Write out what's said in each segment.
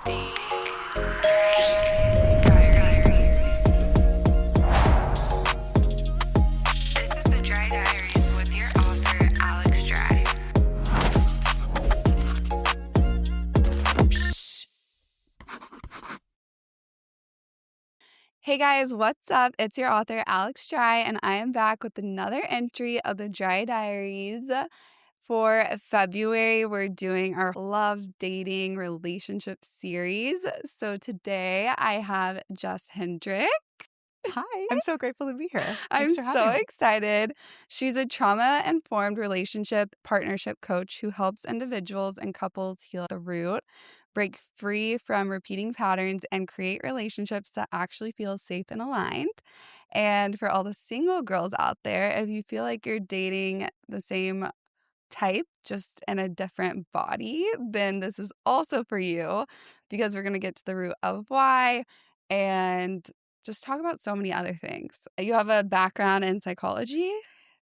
Hey guys, what's up? It's your author, Alex Dry, and I am back with another entry of the Dry Diaries. For February, we're doing our love, dating, relationship series. So today I have Jess Hendrick. Hi, I'm so grateful to be here. I'm Thanks for so having me. excited. She's a trauma-informed relationship partnership coach who helps individuals and couples heal at the root, break free from repeating patterns, and create relationships that actually feel safe and aligned. And for all the single girls out there, if you feel like you're dating the same type, just in a different body, then this is also for you because we're going to get to the root of why and just talk about so many other things. You have a background in psychology?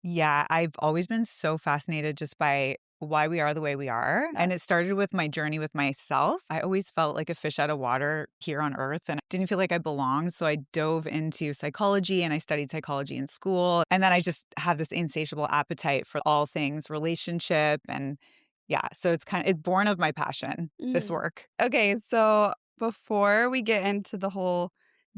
Yeah, I've always been so fascinated just by why we are the way we are. Yeah. And it started with my journey with myself. I always felt like a fish out of water here on earth and didn't feel like I belonged. So I dove into psychology and I studied psychology in school. And then I just have this insatiable appetite for all things relationship. And yeah, so it's born of my passion, this Mm. work. Okay, so before we get into the whole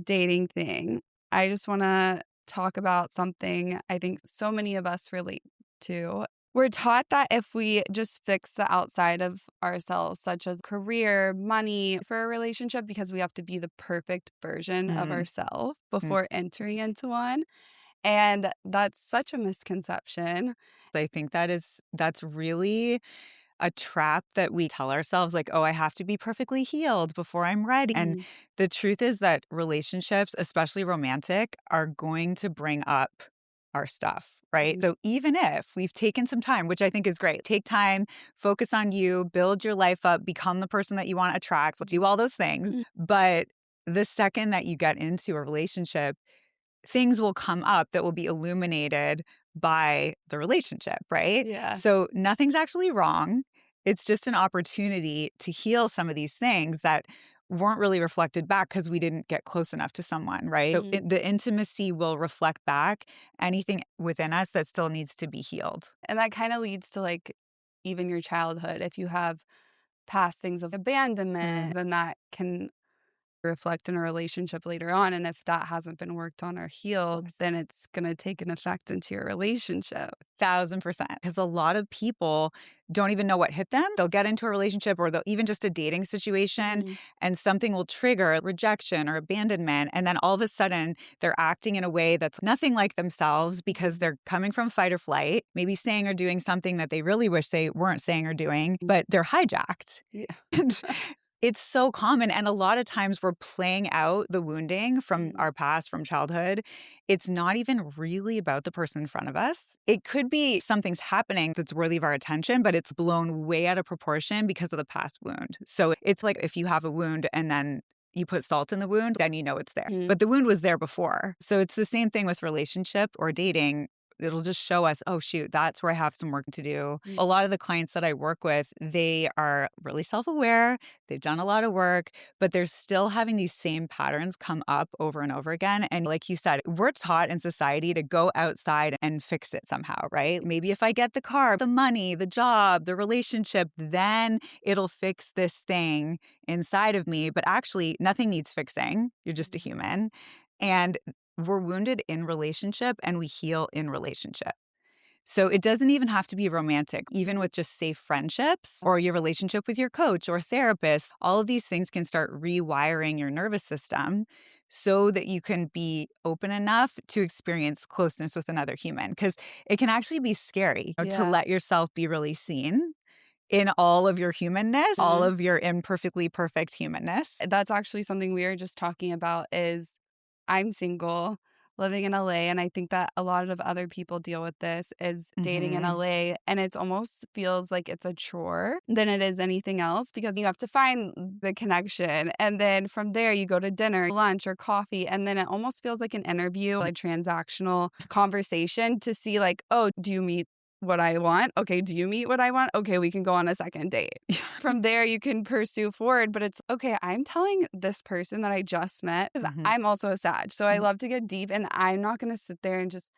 dating thing, I just want to talk about something I think so many of us relate to. We're taught that if we just fix the outside of ourselves, such as career, money, for a relationship, because we have to be the perfect version of Mm. ourselves before entering into one. And that's such a misconception. I think that's really a trap that we tell ourselves, like, oh, I have to be perfectly healed before I'm ready. And Mm, the truth is that relationships, especially romantic, are going to bring up our stuff, right? mhm, So even if we've taken some time, which I think is great, take time, focus on you, build your life up, become the person that you want to attract, do all those things. mm, But the second that you get into a relationship, things will come up that will be illuminated by the relationship, right? yeah. So nothing's actually wrong. It's just an opportunity to heal some of these things that weren't really reflected back because we didn't get close enough to someone, right? So Mhm. the intimacy will reflect back anything within us that still needs to be healed. And that kind of leads to like even your childhood. If you have past things of abandonment, then that can reflect in a relationship later on. And if that hasn't been worked on or healed, Yes. then it's going to take an effect into your relationship. 1,000%. Because a lot of people don't even know what hit them. They'll get into a relationship or they'll even just a dating situation Mhm. and something will trigger rejection or abandonment. And then all of a sudden they're acting in a way that's nothing like themselves because they're coming from fight or flight, maybe saying or doing something that they really wish they weren't saying or doing, but they're hijacked. Yeah. And it's so common, and a lot of times we're playing out the wounding from Mhm. our past, from childhood. It's not even really about the person in front of us. It could be something's happening that's worthy of our attention, but it's blown way out of proportion because of the past wound. So it's like if you have a wound and then you put salt in the wound, then you know it's there. Mhm. But the wound was there before. So it's the same thing with relationship or dating. It'll just show us, oh, shoot, that's where I have some work to do. Mm. A lot of the clients that I work with, they are really self aware. They've done a lot of work, but they're still having these same patterns come up over and over again. And like you said, we're taught in society to go outside and fix it somehow, right? Maybe if I get the car, the money, the job, the relationship, then it'll fix this thing inside of me. But actually, nothing needs fixing. You're just a human. And we're wounded in relationship and we heal in relationship. So it doesn't even have to be romantic, even with just safe friendships or your relationship with your coach or therapist. All of these things can start rewiring your nervous system so that you can be open enough to experience closeness with another human. Because it can actually be scary to Yeah. let yourself be really seen in all of your humanness, all Mhm. of your imperfectly perfect humanness. That's actually something we were just talking about is I'm single, living in LA, and I think that a lot of other people deal with this is dating in Hmm. LA, and it's almost feels like it's a chore than it is anything else because you have to find the connection, and then from there you go to dinner, lunch, or coffee, and then it almost feels like an interview, a transactional conversation to see like, oh, do you meet what I want? Okay, do you meet what I want? Okay, we can go on a second date. From there, you can pursue forward, but it's okay. I'm telling this person that I just met, because Mhm, I'm also a Sag. So I mhm, love to get deep, and I'm not going to sit there and just,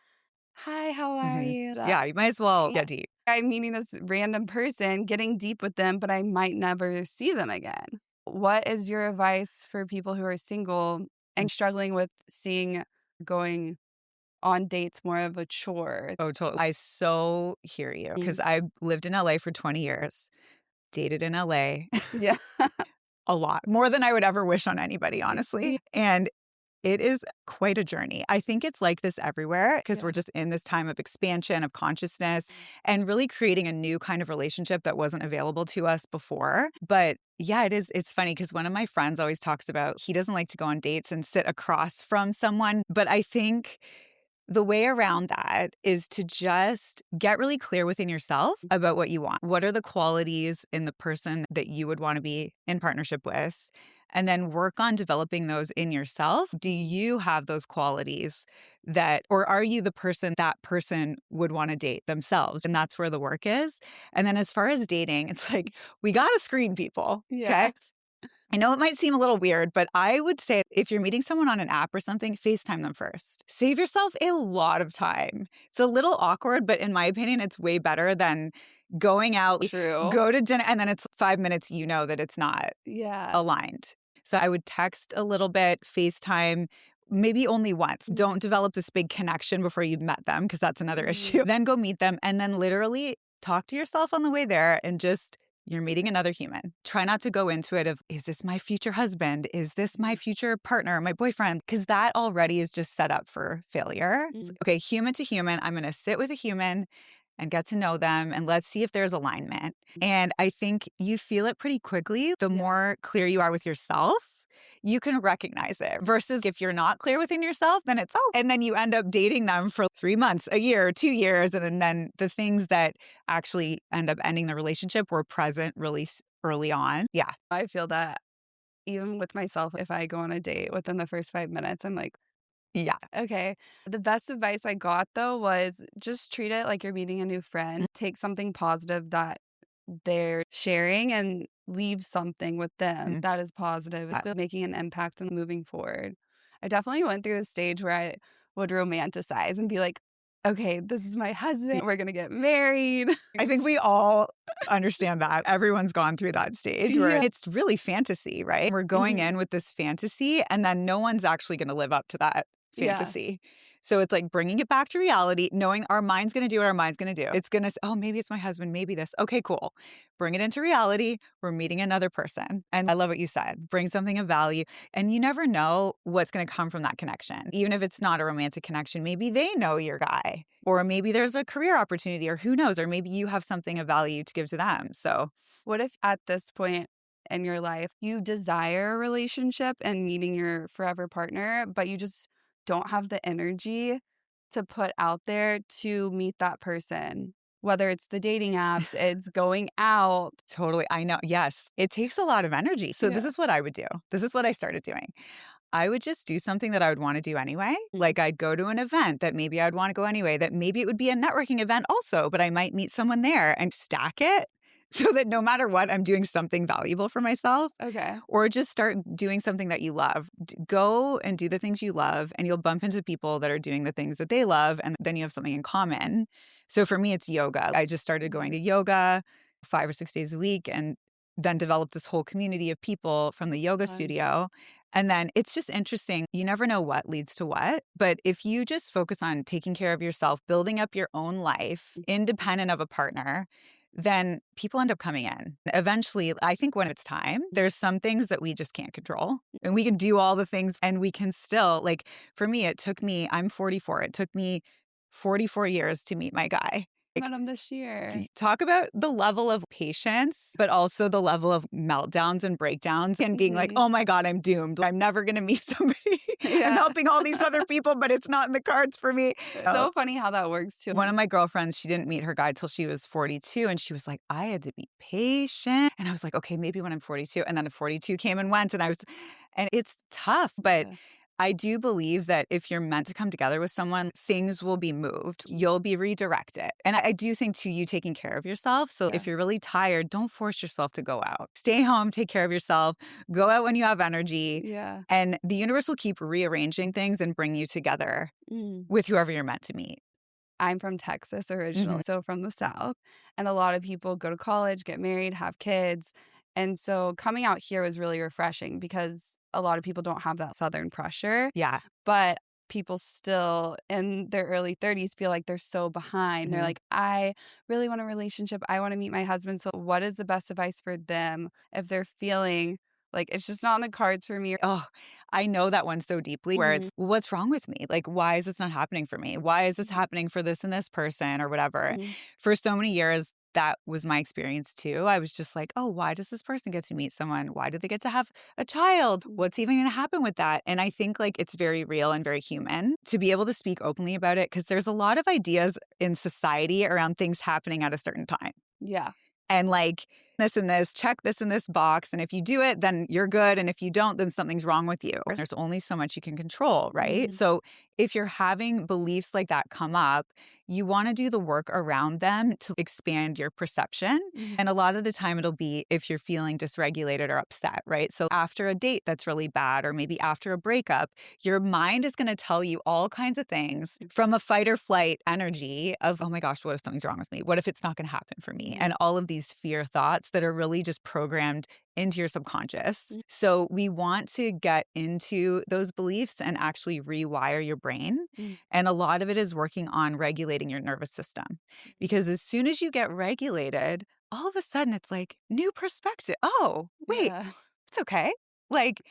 hi, how are mhm. you? Yeah, you might as well Yeah. get deep. I'm meeting this random person, getting deep with them, but I might never see them again. What is your advice for people who are single and struggling with seeing going on dates more of a chore? Oh, totally. I so hear you because Mm. I lived in LA for 20 years, dated in LA Yeah. a lot, more than I would ever wish on anybody, honestly. Yeah. And it is quite a journey. I think it's like this everywhere because we're Yeah. just in this time of expansion of consciousness and really creating a new kind of relationship that wasn't available to us before. But yeah, it is. It's funny because one of my friends always talks about he doesn't like to go on dates and sit across from someone. But I think the way around that is to just get really clear within yourself about what you want. What are the qualities in the person that you would want to be in partnership with? And then work on developing those in yourself. Do you have those qualities that, or are you the person that person would want to date themselves? And that's where the work is. And then as far as dating, it's like, we got to screen people. Yeah. Okay. I know it might seem a little weird, but I would say if you're meeting someone on an app or something, FaceTime them first. Save yourself a lot of time. It's a little awkward, but in my opinion, it's way better than going out, True. go to dinner, and then it's 5 minutes, you know that it's not Yeah. aligned. So I would text a little bit, FaceTime, maybe only once. Don't develop this big connection before you've met them because that's another issue. Then go meet them and then literally talk to yourself on the way there and just you're meeting another human. Try not to go into it of, is this my future husband? Is this my future partner, my boyfriend? Because that already is just set up for failure. It's like, okay, human to human, I'm going to sit with a human and get to know them and let's see if there's alignment. And I think you feel it pretty quickly. The Yeah. more clear you are with yourself, you can recognize it versus if you're not clear within yourself, then it's, oh, and then you end up dating them for 3 months, a year, 2 years. And then the things that actually end up ending the relationship were present really early on. Yeah. I feel that even with myself, if I go on a date within the first 5 minutes, I'm like, Yeah. okay. The best advice I got though was just treat it like you're meeting a new friend. Take something positive that they're sharing and leave something with them Mhm. that is positive. It's still making an impact and moving forward. I definitely went through the stage where I would romanticize and be like, okay, this is my husband. We're going to get married. I think we all understand that. Everyone's gone through that stage where Yeah. it's really fantasy, right? We're going Mhm. in with this fantasy, and then no one's actually going to live up to that Yeah. fantasy. So it's like bringing it back to reality, knowing our mind's going to do what our mind's going to do. It's going to, oh, maybe it's my husband, maybe this. Okay, cool. Bring it into reality. We're meeting another person. And I love what you said. Bring something of value. And you never know what's going to come from that connection. Even if it's not a romantic connection, maybe they know your guy, or maybe there's a career opportunity, or who knows, or maybe you have something of value to give to them. So, What if at this point in your life you desire a relationship and meeting your forever partner, but you just don't have the energy to put out there to meet that person? Whether it's the dating apps, it's going out. totally. I know. Yes, it takes a lot of energy. So, this Yeah. is what I would do. This is what I started doing. I would just do something that I would want to do anyway. Mm. Like I'd go to an event that maybe I'd want to go anyway, that maybe it would be a networking event also, but I might meet someone there and stack it so that no matter what, I'm doing something valuable for myself. Okay. Or just start doing something that you love. Go and do the things you love, and you'll bump into people that are doing the things that they love, and then you have something in common. So for me, it's yoga. I just started going to yoga 5 or 6 days a week and then developed this whole community of people from the yoga Fun. studio. And then it's just interesting. You never know what leads to what. But if you just focus on taking care of yourself, building up your own life, independent of a partner, then people end up coming in. Eventually, I think when it's time, there's some things that we just can't control. And we can do all the things and we can still, like for me, it took me, I'm 44, it took me 44 years to meet my guy. Met him this year. Talk about the level of patience, but also the level of meltdowns and breakdowns and being like, Mhm. oh my God, I'm doomed. I'm never going to meet somebody. I'm Yeah. helping all these other people, but it's not in the cards for me. So funny how that works too. One of my girlfriends, she didn't meet her guy till she was 42. And she was like, I had to be patient. And I was like, okay, maybe when I'm 42. And then the 42 came and went. And it's tough, but Yeah. I do believe that if you're meant to come together with someone, things will be moved. You'll be redirected. And I do think too, you taking care of yourself. So Yeah. if you're really tired, don't force yourself to go out. Stay home, take care of yourself, go out when you have energy. Yeah. And the universe will keep rearranging things and bring you together Mm. with whoever you're meant to meet. I'm from Texas Mhm. originally, so from the South, and a lot of people go to college, get married, have kids, and so coming out here was really refreshing because a lot of people don't have that Southern pressure, Yeah. but people still in their early 30s feel like they're so behind. They're Mhm. like, "I really want a relationship. I wanna meet my husband." So what is the best advice for them if they're feeling like it's just not in the cards for me? Oh, I know that one so deeply where Mhm, it's, "Well, what's wrong with me? Like, why is this not happening for me? Why is this mhm, happening for this and this person or whatever?" mhm, For so many years, that was my experience too. I was just like, "Oh, why does this person get to meet someone? Why do they get to have a child? mhm. What's even gonna happen with that?" And I think like it's very real and very human to be able to speak openly about it because there's a lot of ideas in society around things happening at a certain time. Yeah. And like this and this, check this in this box. And if you do it, then you're good. And if you don't, then something's wrong with you. There's only so much you can control, right? Mhm, So if you're having beliefs like that come up, you want to do the work around them to expand your perception. mhm, And a lot of the time, it'll be if you're feeling dysregulated or upset, right? So after a date that's really bad, or maybe after a breakup, your mind is going to tell you all kinds of things from a fight or flight energy of, oh my gosh, what if something's wrong with me? What if it's not going to happen for me? mhm, And all of these fear thoughts that are really just programmed into your subconscious. mhm, So we want to get into those beliefs and actually rewire your brain. mhm, And a lot of it is working on regulating your nervous system. Because as soon as you get regulated, all of a sudden it's like new perspective. Oh, wait, yeah, it's okay. Like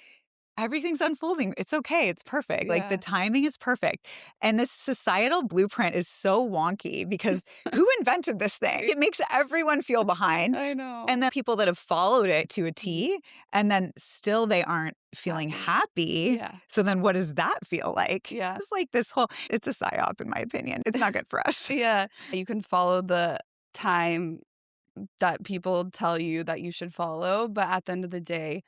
everything's unfolding. It's okay. It's perfect. Like the yeah. timing is perfect. And this societal blueprint is so wonky because who invented this thing? It makes everyone feel behind. I And know. then people that have followed it to a Mhm. T, and then still they aren't feeling Happy. happy. Yeah, So then what does that feel like? yeah, It's like this whole, it's a psyop, in my opinion. It's not good for us. yeah. You can follow the time that people tell you that you should follow, but at the end of the day,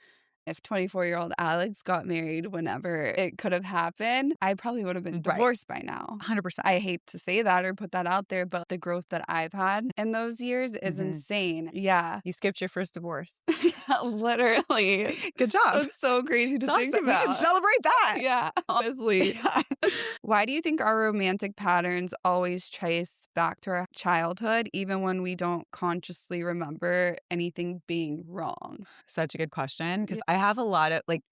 if 24-year-old Alex got married whenever it could have happened, I probably would have been Right. divorced by now. 100%. I hate to say that or put that out there, but the growth that I've had in those years is Mhm. insane. Yeah. You skipped your first divorce. Literally. Good job. That's so crazy It's to think awesome. We should about. celebrate that. Yeah, honestly. Yeah. Why do you think our romantic patterns always trace back to our childhood, even when we don't consciously remember anything being wrong? Such a good question because Yeah. I have a lot of like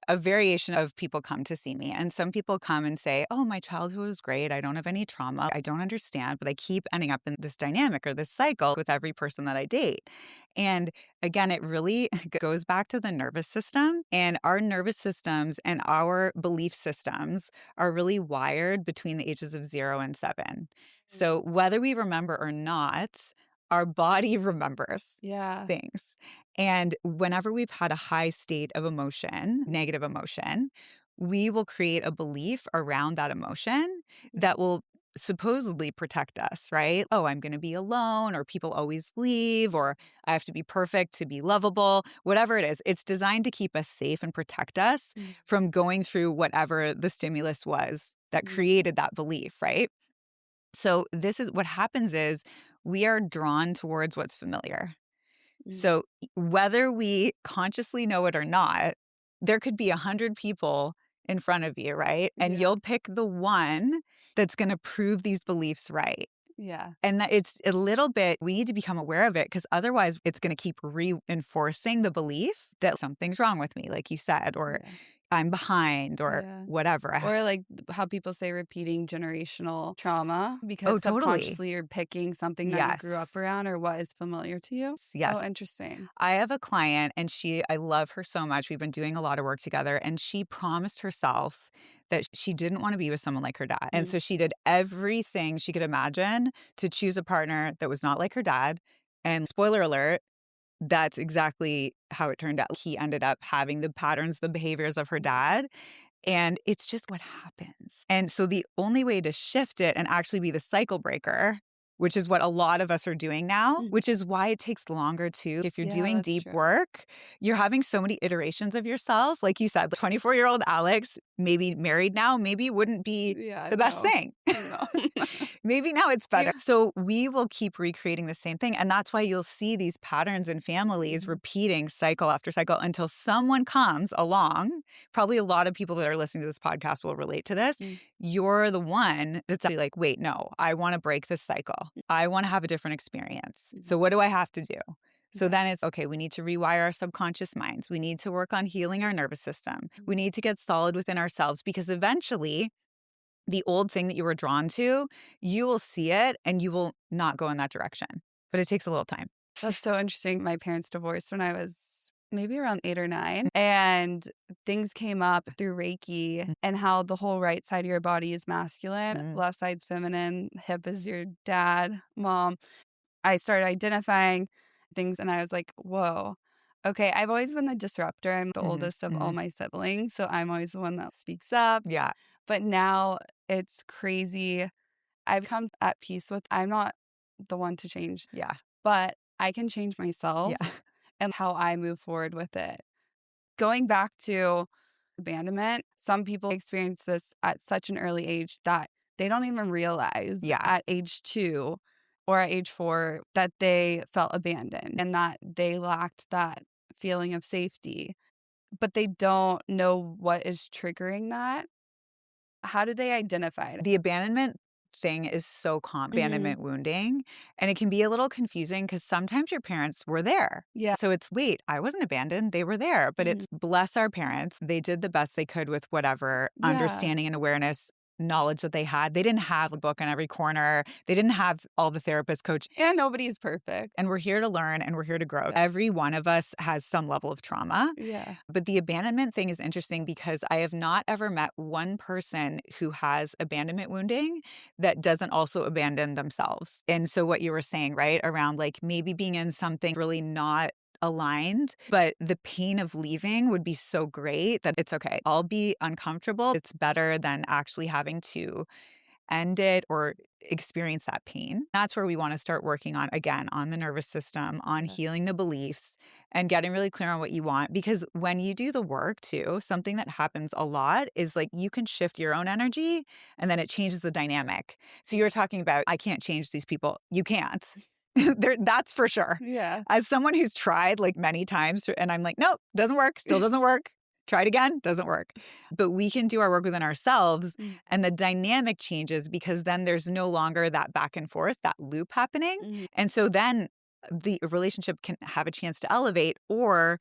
a variation of people come to see me. And some people come and say, "Oh, my childhood was great. I don't have any trauma. I don't understand, but I keep ending up in this dynamic or this cycle with every person that I date." And again, it really goes back to the nervous system. And our nervous systems and our belief systems are really wired between the ages of 0 and 7. Mm. So whether we remember or not, our body remembers Yeah. things. And whenever we've had a high state of emotion, negative emotion, we will create a belief around that emotion Mhm. that will supposedly protect us, right? Oh, I'm going to be alone, or people always leave, or I have to be perfect to be lovable, whatever it is. It's designed to keep us safe and protect us Mhm. from going through whatever the stimulus was that Mhm. created that belief, right? So, this is what happens is we are drawn towards what's familiar. Mhm. So, whether we consciously know it or not, there could be 100 people in front of you, right? And Yeah. you'll pick the one that's gonna prove these beliefs right. Yeah. And that it's a little bit we need to become aware of it because otherwise it's gonna keep reinforcing the belief that something's wrong with me, like you said, or Yeah. I'm behind or Yeah. whatever. Or like how people say repeating generational trauma Oh, because totally. subconsciously you're picking something that you grew up Yes. around or what is familiar to you. Oh, Yes. interesting. I have a client and I love her so much. We've been doing a lot of work together and she promised herself that she didn't want to be with someone like her dad. And Mm. so she did everything she could imagine to choose a partner that was not like her dad. And spoiler alert, that's exactly how it turned out. He ended up having the patterns, the behaviors of her dad. And it's just what happens. And so the only way to shift it and actually be the cycle breaker which is what a lot of us are doing now, Mm. which is why it takes longer too. If you're Yeah, doing that's deep true. work, you're having so many iterations of yourself. Like you said, 24-year-old Alex, maybe married now, maybe wouldn't be Yeah, the best no. thing. No. Maybe now it's better. Yeah. So we will keep recreating the same thing. And that's why you'll see these patterns in families Mhm. repeating cycle after cycle until someone comes along. Probably a lot of people that are listening to this podcast will relate to this. Mm. You're the one that's actually like, wait, no, I want to break this cycle. I want to have a different experience. Mhm. So what do I have to do? So Yeah. then it's okay, we need to rewire our subconscious minds. We need to work on healing our nervous system. We need to get solid within ourselves because eventually the old thing that you were drawn to, you will see it and you will not go in that direction. But it takes a little time. That's so interesting. My parents divorced when I was maybe around 8 or 9, and things came up through Reiki Mm, and how the whole right side of your body is masculine, mm, left side's feminine, hip is your dad, mom. I started identifying things and I was like, "Whoa. Okay, I've always been the disruptor. I'm the mhm, oldest of all mhm. my siblings, so I'm always the one that speaks up." Yeah, But now it's crazy. I've come at peace with I'm not the one to change, yeah, but I can change yeah, myself and how I move forward with it. Going back to abandonment, some people experience this at such an early age that they don't even realize yeah. at age 2 or at age 4 that they felt abandoned and that they lacked that feeling of safety, but they don't know what is triggering that. How do they identify it? The abandonment thing is so common, Mhm. abandonment wounding, and it can be a little confusing because sometimes your parents were there. Yeah. So it's, wait, I wasn't abandoned. They were there. But Mhm. it's bless our parents. They did the best they could with whatever Yeah. understanding and awareness, knowledge that they had. They didn't have a book on every corner. They didn't have all the therapist coach. And nobody's perfect. And we're here to learn and we're here to grow. Every one of us has some level of trauma. Yeah. But the abandonment thing is interesting because I have not ever met one person who has abandonment wounding that doesn't also abandon themselves. And so, what you were saying, right, around like maybe being in something really not aligned, but the pain of leaving would be so great that it's okay. I'll be uncomfortable. It's better than actually having to end it or experience that pain. That's where we want to start working on, again, on the nervous system, on Yeah. healing the beliefs and getting really clear on what you want. Because when you do the work too, something that happens a lot is like you can shift your own energy and then it changes the dynamic. So you're talking about, I can't change these people. You can't. That's for sure. Yeah. As someone who's tried like many times and I'm like, nope, doesn't work, still doesn't work. Try it again, doesn't work. But we can do our work within ourselves Mm. and the dynamic changes because then there's no longer that back and forth, that loop happening. Mhm. And so then the relationship can have a chance to elevate, or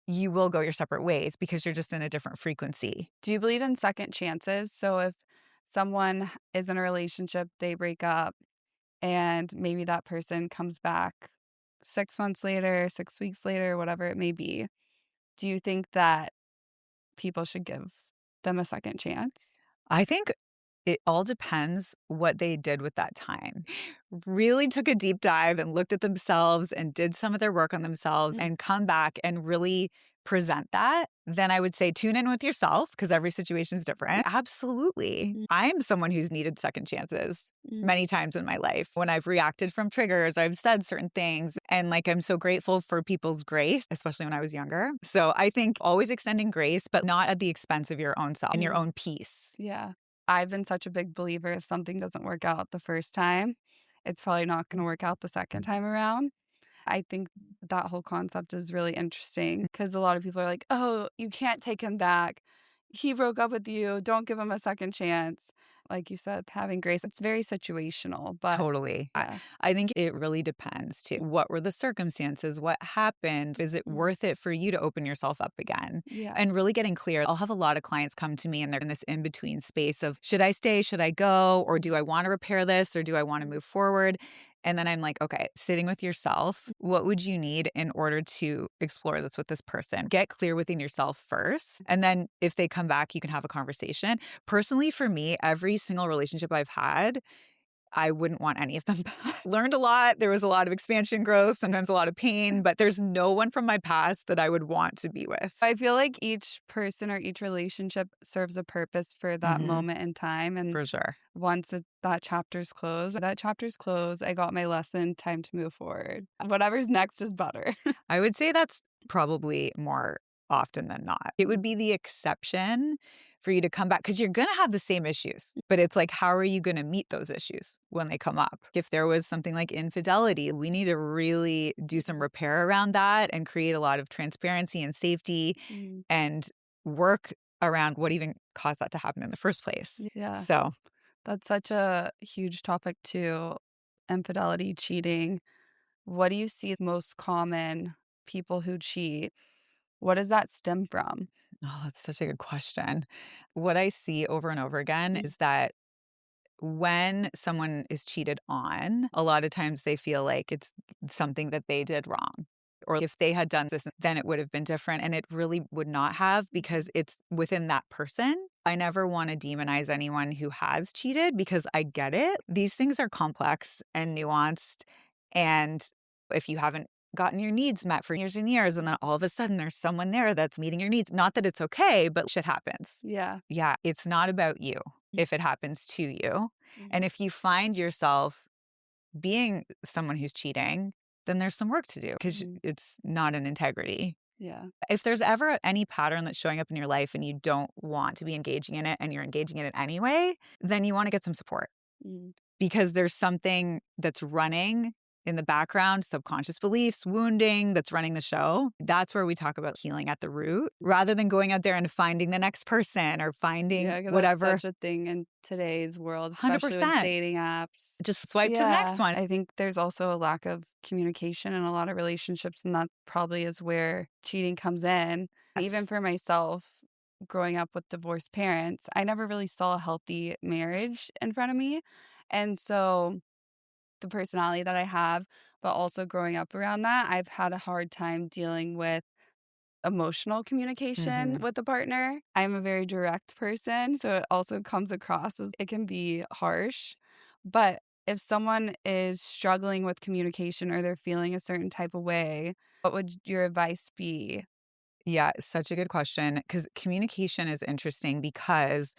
you will go your separate ways because you're just in a different frequency. Do you believe in second chances? So if someone is in a relationship, they break up, and maybe that person comes back 6 months later, 6 weeks later, whatever it may be. Do you think that people should give them a second chance? I think it all depends what they did with that time. Really took a deep dive and looked at themselves and did some of their work on themselves Mm. and come back and really present that, then I would say tune in with yourself because every situation is different. Absolutely. Mm. I'm someone who's needed second chances Mm. many times in my life when I've reacted from triggers, I've said certain things, and like I'm so grateful for people's grace, especially when I was younger. So I think always extending grace, but not at the expense of your own self and your Mhm. own peace. Yeah. I've been such a big believer if something doesn't work out the first time, it's probably not gonna work out the second time around. I think that whole concept is really interesting because a lot of people are like, "Oh, you can't take him back. He broke up with you. Don't give him a second chance." Like you said, having grace, it's very situational, but Totally. yeah. I think it really depends too. What were the circumstances? What happened? Is it Mhm. worth it for you to open yourself up again? Yeah. And really getting clear. I'll have a lot of clients come to me and they're in this in between space of should I stay? Should I go? Or do I want to repair this? Or do I want to move forward? And then I'm like, okay, sitting with yourself, what would you need in order to explore this with this person? Get clear within yourself first. And then if they come back, you can have a conversation. Personally, for me, every single relationship I've had, I wouldn't want any of them back. Learned a lot. There was a lot of expansion growth, sometimes a lot of pain, but there's no one from my past that I would want to be with. I feel like each person or each relationship serves a purpose for that Mhm. moment in time, and For sure. once that chapter's closed, I got my lesson, time to move forward. Whatever's next is better. I would say that's probably more often than not. It would be the exception for you to come back because you're going to have the same issues. But it's like, how are you going to meet those issues when they come up? If there was something like infidelity, we need to really do some repair around that and create a lot of transparency and safety Mm, and work around what even caused that to happen in the first place. yeah, So, that's such a huge topic too, infidelity, cheating. What do you see most common people who cheat? What does that stem from? oh, that's such a good question. What I see over and over again Mm, is that when someone is cheated on, a lot of times they feel like it's something that they did wrong. Or if they had done this, then it would have been different. And it really would not have because mhm, it's within that person. I never want to demonize anyone who has cheated because I get it. These things are complex and nuanced. And if you haven't gotten your needs met for years and years, and then all of a sudden there's someone there that's meeting your needs, not that it's okay, but shit happens. yeah. Yeah, it's not about you Mm, if it happens to you. And mhm, if you find yourself being someone who's cheating, then there's some work to do because mhm, it's not an integrity. yeah. If there's ever any pattern that's showing up in your life and you don't want to be engaging in it and you're engaging in it anyway, then you want to get some support Mm, because there's something that's running in the background, subconscious beliefs, wounding that's running the show. That's where we talk about healing at the root rather than going out there and finding the next person or finding yeah, 'cause that's whatever. such a thing in today's world, especially with 100%. dating apps. Just swipe to the next Yeah, one. I think there's also a lack of communication in a lot of relationships, and that probably is where cheating comes in. Even Yes. for myself, growing up with divorced parents, I never really saw a healthy marriage in front of me. And so the personality that I have, but also growing up around that, I've had a hard time dealing with emotional communication Mhm. with a partner. I'm a very direct person, so it also comes across as it can be harsh. But if someone is struggling with communication or they're feeling a certain type of way, what would your advice be? Yeah, such a good question because communication is interesting because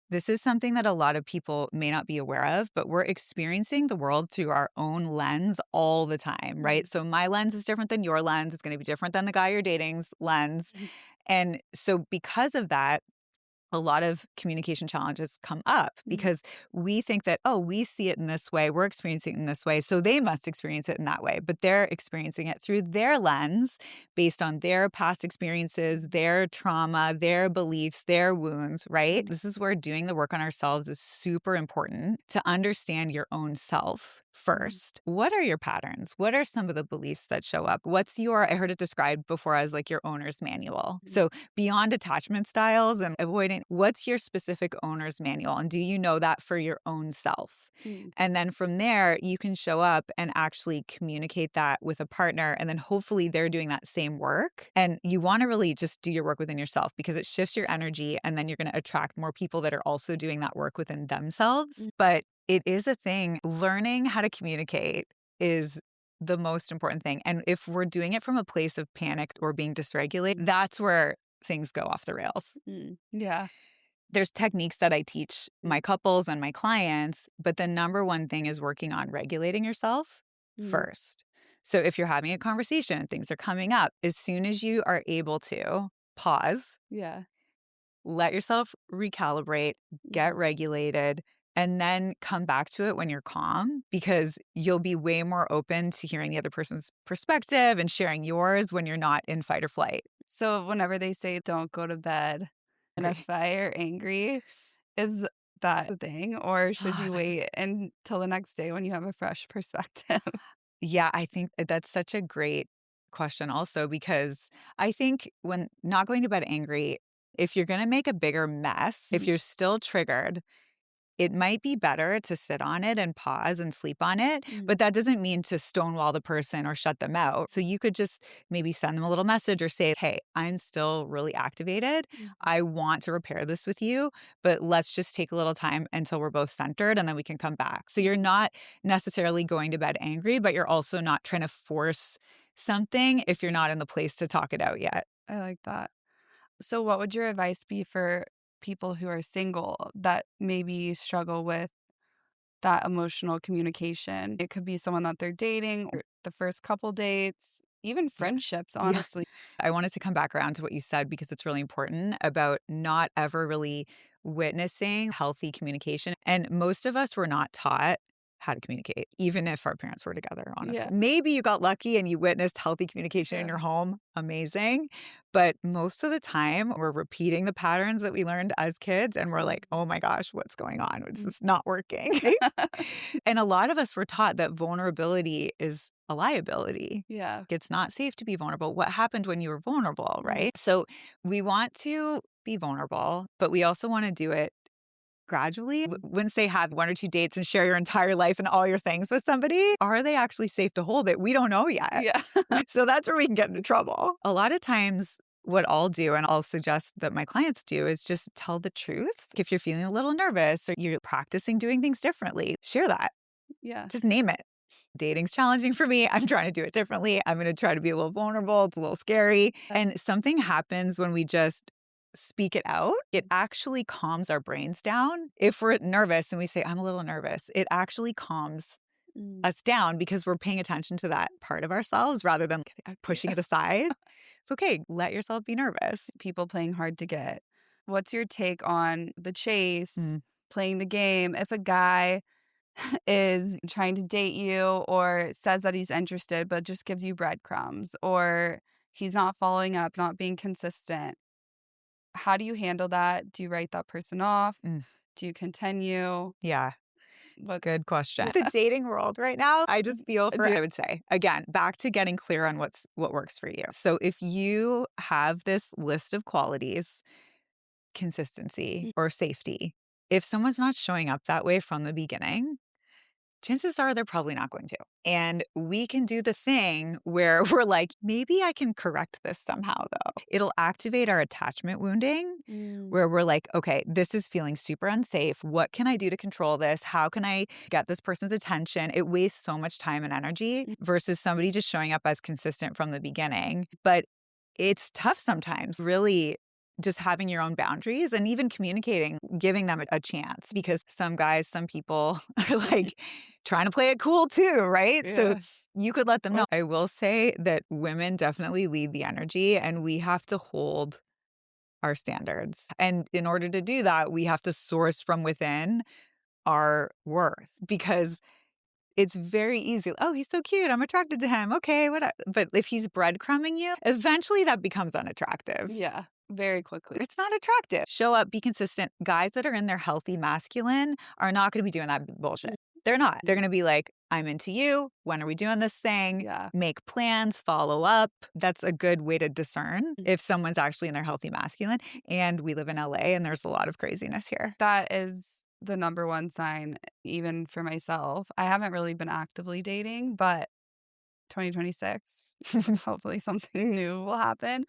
this is something that a lot of people may not be aware of, but we're experiencing the world through our own lens all the time, right? Mhm, So my lens is different than your lens. It's going to be different than the guy you're dating's lens. mhm, And so because of that, a lot of communication challenges come up mhm, because we think that, oh, we see it in this way, we're experiencing it in this way, so they must experience it in that way. But they're experiencing it through their lens based on their past experiences, mhm, their trauma, their beliefs, their wounds, right? mhm, This is where doing the work on ourselves is super important to understand your own self mhm, first. What are your patterns? What are some of the beliefs that show up? I heard it described before as like your owner's manual. mhm, So beyond attachment styles and avoiding, what's your specific owner's manual? And do you know that for your own self? mhm, And then from there, you can show up and actually communicate that with a partner. And then hopefully they're doing that same work. And you want to really just do your work within yourself because it shifts your energy. And then you're going to attract more people that are also doing that work within themselves. mhm, But it is a thing. Learning how to communicate is the most important thing. And if we're doing it from a place of panic or being dysregulated, that's where things go off the rails. mhm. Yeah. There's techniques that I teach my Mhm, couples and my clients, but the number one thing is working on regulating yourself mhm, first. So if you're having a conversation and things are coming up, as soon as you are able to pause, yeah. let yourself recalibrate, get Mhm, regulated, and then come back to it when you're calm because you'll be way more open to hearing the other person's perspective and sharing yours when you're not in fight or flight. so whenever they say don't go to bed in a fight or angry, is that a thing, or should Oh, you that's wait until the next day when you have a fresh perspective? Yeah, I think that's such a great question also because I think when not going to bed angry, if you're going to make a bigger mess, if Mhm, you're still triggered, it might be better to sit on it and pause and sleep on it, Mhm. but that doesn't mean to stonewall the person or shut them out. So you could just maybe send them a little message or say, "Hey, I'm still really activated. Mhm. I want to repair this with you, but let's just take a little time until we're both centered and then we can come back." So you're not necessarily going to bed angry, but you're also not trying to force something if you're not in the place to talk it out yet. I like that. So, what would your advice be for people who are single that maybe struggle with that emotional communication? It could be someone that they're dating or the first couple dates, even Yeah. friendships, Yeah. honestly. I wanted to come back around to what you said because it's really important about not ever really witnessing healthy communication. And most of us were not taught how to communicate, even if our parents were together, Yeah. honestly. Maybe you got lucky and you witnessed healthy communication in Yeah. your home. Amazing. But most of the time, we're repeating the patterns that we learned as kids and we're like, oh my gosh, what's going on? It's Mhm. just not working. And a lot of us were taught that vulnerability is a liability. Yeah. It's not safe to be vulnerable. What happened when you were vulnerable, Mhm. right? So we want to be vulnerable, but we also want to do it gradually. Wouldn't say have one or two dates and share your entire life and all your things with somebody. Are they actually safe to hold it? We don't know yet. Yeah. So that's where we can get into trouble. A lot of times, what I'll do, and I'll suggest that my clients do, is just tell the truth. If you're feeling a little nervous or you're practicing doing things differently, share that. Yeah. Just name it. Dating's challenging for me. I'm trying to do it differently. I'm going to try to be a little vulnerable. It's a little scary. And something happens when we just speak it out. It actually calms our brains down. If we're nervous and we say, I'm a little nervous, it actually calms Mm. us down because we're paying attention to that part of ourselves rather than pushing Yeah. it aside. It's okay. Let yourself be nervous. People playing hard to get. What's your take on the chase, Mm, playing the game? If a guy is trying to date you or says that he's interested, but just gives you breadcrumbs, or he's not following up, not being consistent. How do you handle that? Do you write that person off? mm, Do you continue? yeah. What? Good question. Yeah. The dating world right now, I just feel for Do I would say, again, back to getting clear on what works for you. So if you have this list of qualities, consistency Mm. or safety, if someone's not showing up that way from the beginning, chances are they're probably not going to. And we can do the thing where we're like, maybe I can correct this somehow, though. It'll activate our attachment wounding, Mm. where we're like, okay, this is feeling super unsafe. What can I do to control this? How can I get this person's attention? It wastes so much time and energy Mm. versus somebody just showing up as consistent from the beginning. But it's tough sometimes, really just having your own boundaries and even communicating, giving them a chance because some guys, some people are like trying to play it cool too, right? So Yeah. you could let them Oh, know. I will say that women definitely lead the energy and we have to hold our standards. And in order to do that, we have to source from within our worth because it's very easy. Oh, he's so cute. I'm attracted to him. Okay, what? But if he's breadcrumbing you, eventually that becomes unattractive. yeah. Very quickly. It's not attractive. Show up, be consistent. Guys that are in their healthy masculine are not going to be doing that bullshit. They're not. They're going to be like, I'm into you. When are we doing this thing? Yeah. Make plans, follow up. That's a good way to discern Mm. if someone's actually in their healthy masculine. And we live in LA and there's a lot of craziness here. That is the number one sign, even for myself. I haven't really been actively dating, but 2026, hopefully something new will happen.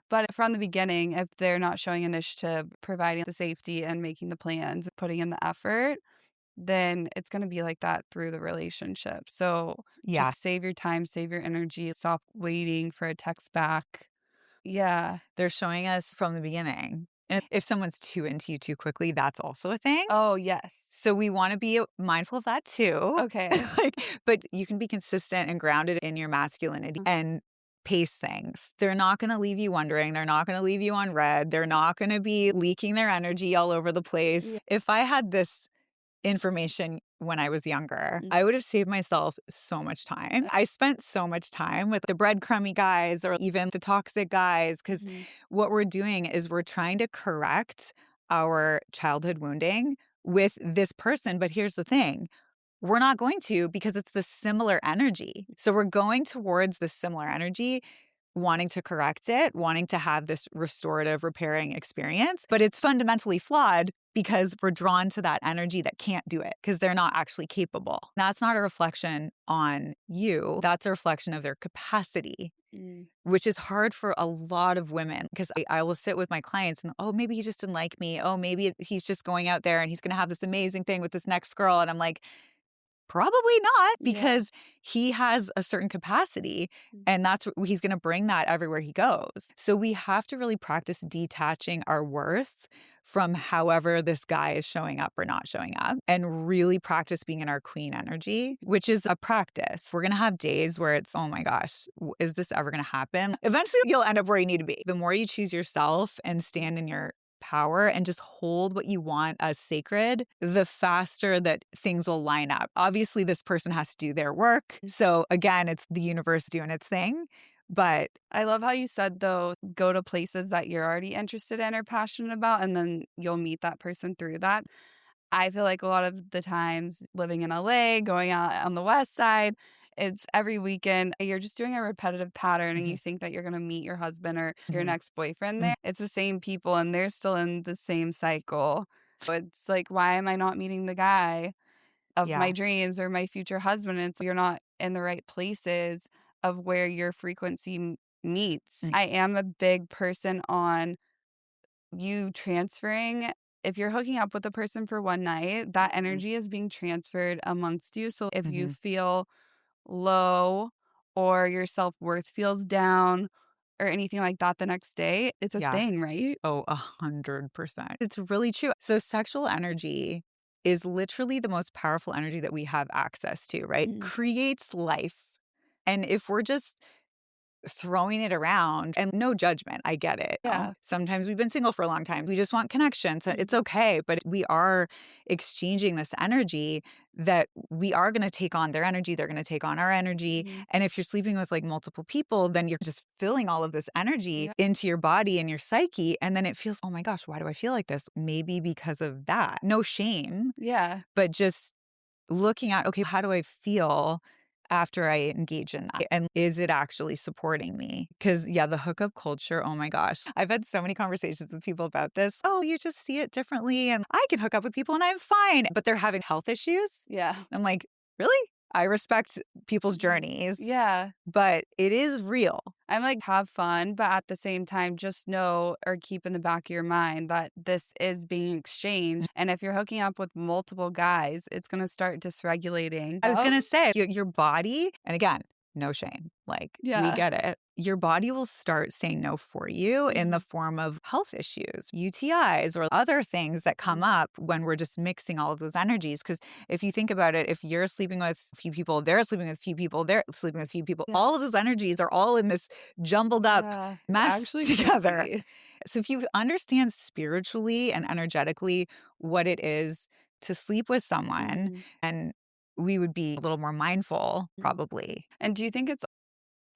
But from the beginning, if they're not showing initiative, providing the safety and making the plans, putting in the effort, then it's going to be like that through the relationship. So Yeah. just save your time, save your energy, stop waiting for a text back. Yeah. They're showing us from the beginning. And if someone's too into you too quickly, that's also a thing. Oh, yes. So we wanna be mindful of that too. Okay. Like, but you can be consistent and grounded in your masculinity and pace things. They're not gonna leave you wondering. They're not gonna leave you on red. They're not gonna be leaking their energy all over the Yeah. place. If I had this information when I was younger, Mm. I would have saved myself so much time. I spent so much time with the breadcrumby guys or even the toxic guys because Mhm. what we're doing is we're trying to correct our childhood wounding with this person. But here's the thing. We're not going to because it's the similar energy. So we're going towards the similar energy, wanting to correct it, wanting to have this restorative, repairing experience, but it's fundamentally flawed because we're drawn to that energy that can't do it because they're not actually capable. That's not a reflection on you. That's a reflection of their capacity, Mm. which is hard for a lot of women because I will sit with my clients and, oh, maybe he just didn't like me. Oh, maybe he's just going out there and he's going to have this amazing thing with this next girl. And I'm like, probably not, Yeah. because he has a certain capacity Mm. and that's what he's going to bring that everywhere he goes. So we have to really practice detaching our worth from however this guy is showing up or not showing up, and really practice being in our queen energy, which is a practice. We're going to have days where it's, oh my gosh, is this ever going to happen? Eventually you'll end up where you need to be. The more you choose yourself and stand in your power and just hold what you want as sacred, the faster that things will line up. Obviously, this person has to do their work. So again, it's the universe doing its thing. But I love how you said, though, go to places that you're already interested in or passionate about, and then you'll meet that person through that. I feel like a lot of the times living in LA, going out on the West Side, it's every weekend, you're just doing a repetitive pattern and you Mhm, think that you're going to meet your husband or your mhm, next boyfriend mhm. there. It's the same people and they're still in the same cycle. It's like, why am I not meeting the guy of my Yeah. dreams or my future husband? And it's you're not in the right places of where your frequency meets. Mm, I am a big person on you transferring. If you're hooking up with a person for one night, that mhm, energy is being transferred amongst you. So if you mhm. feel low or your self-worth feels down or anything like that the next day, it's a Yeah. thing, right? Oh, 100%. It's really true. So sexual energy is literally the most powerful energy that we have access to, right? Mm. Creates life. And if we're just throwing it around, and no judgment, I get it. Yeah. Sometimes we've been single for a long time. We just want connection. So it's Mhm. okay. But we are exchanging this energy that we are going to take on their energy. They're going to take on our energy. Mhm. And if you're sleeping with like multiple people, then you're just filling all of this energy Yeah. into your body and your psyche. And then it feels, oh my gosh, why do I feel like this? Maybe because of that. No shame, Yeah. but just looking at, okay, how do I feel after I engage in that? And is it actually supporting me? Because, yeah, the hookup culture, oh my gosh. I've had so many conversations with people about this. Oh, you just see it differently. And I can hook up with people and I'm fine, but they're having health issues. Yeah. I'm like, really? I respect people's Mhm. journeys, Yeah. but it is real. I'm like, have fun, but at the same time, just know or keep in the back of your mind that this is being exchanged. And if you're hooking up with multiple guys, it's going to start dysregulating. I was Oh, gonna say, your body, and again, no shame, like, we yeah. get it. Your body will start saying no for you in the Mhm. form of health issues, UTIs, or other things that come Mhm. up when we're just mixing all of those energies. Because if you think about it, if you're sleeping with a few people, they're sleeping with a few people, they're sleeping with a few people, Yeah. all of those energies are all in this jumbled up Yeah. It's mess actually together. crazy. So if you understand spiritually and energetically what it is to sleep with someone, Mhm. and we would be a little more mindful, Mhm. probably. And do you think it's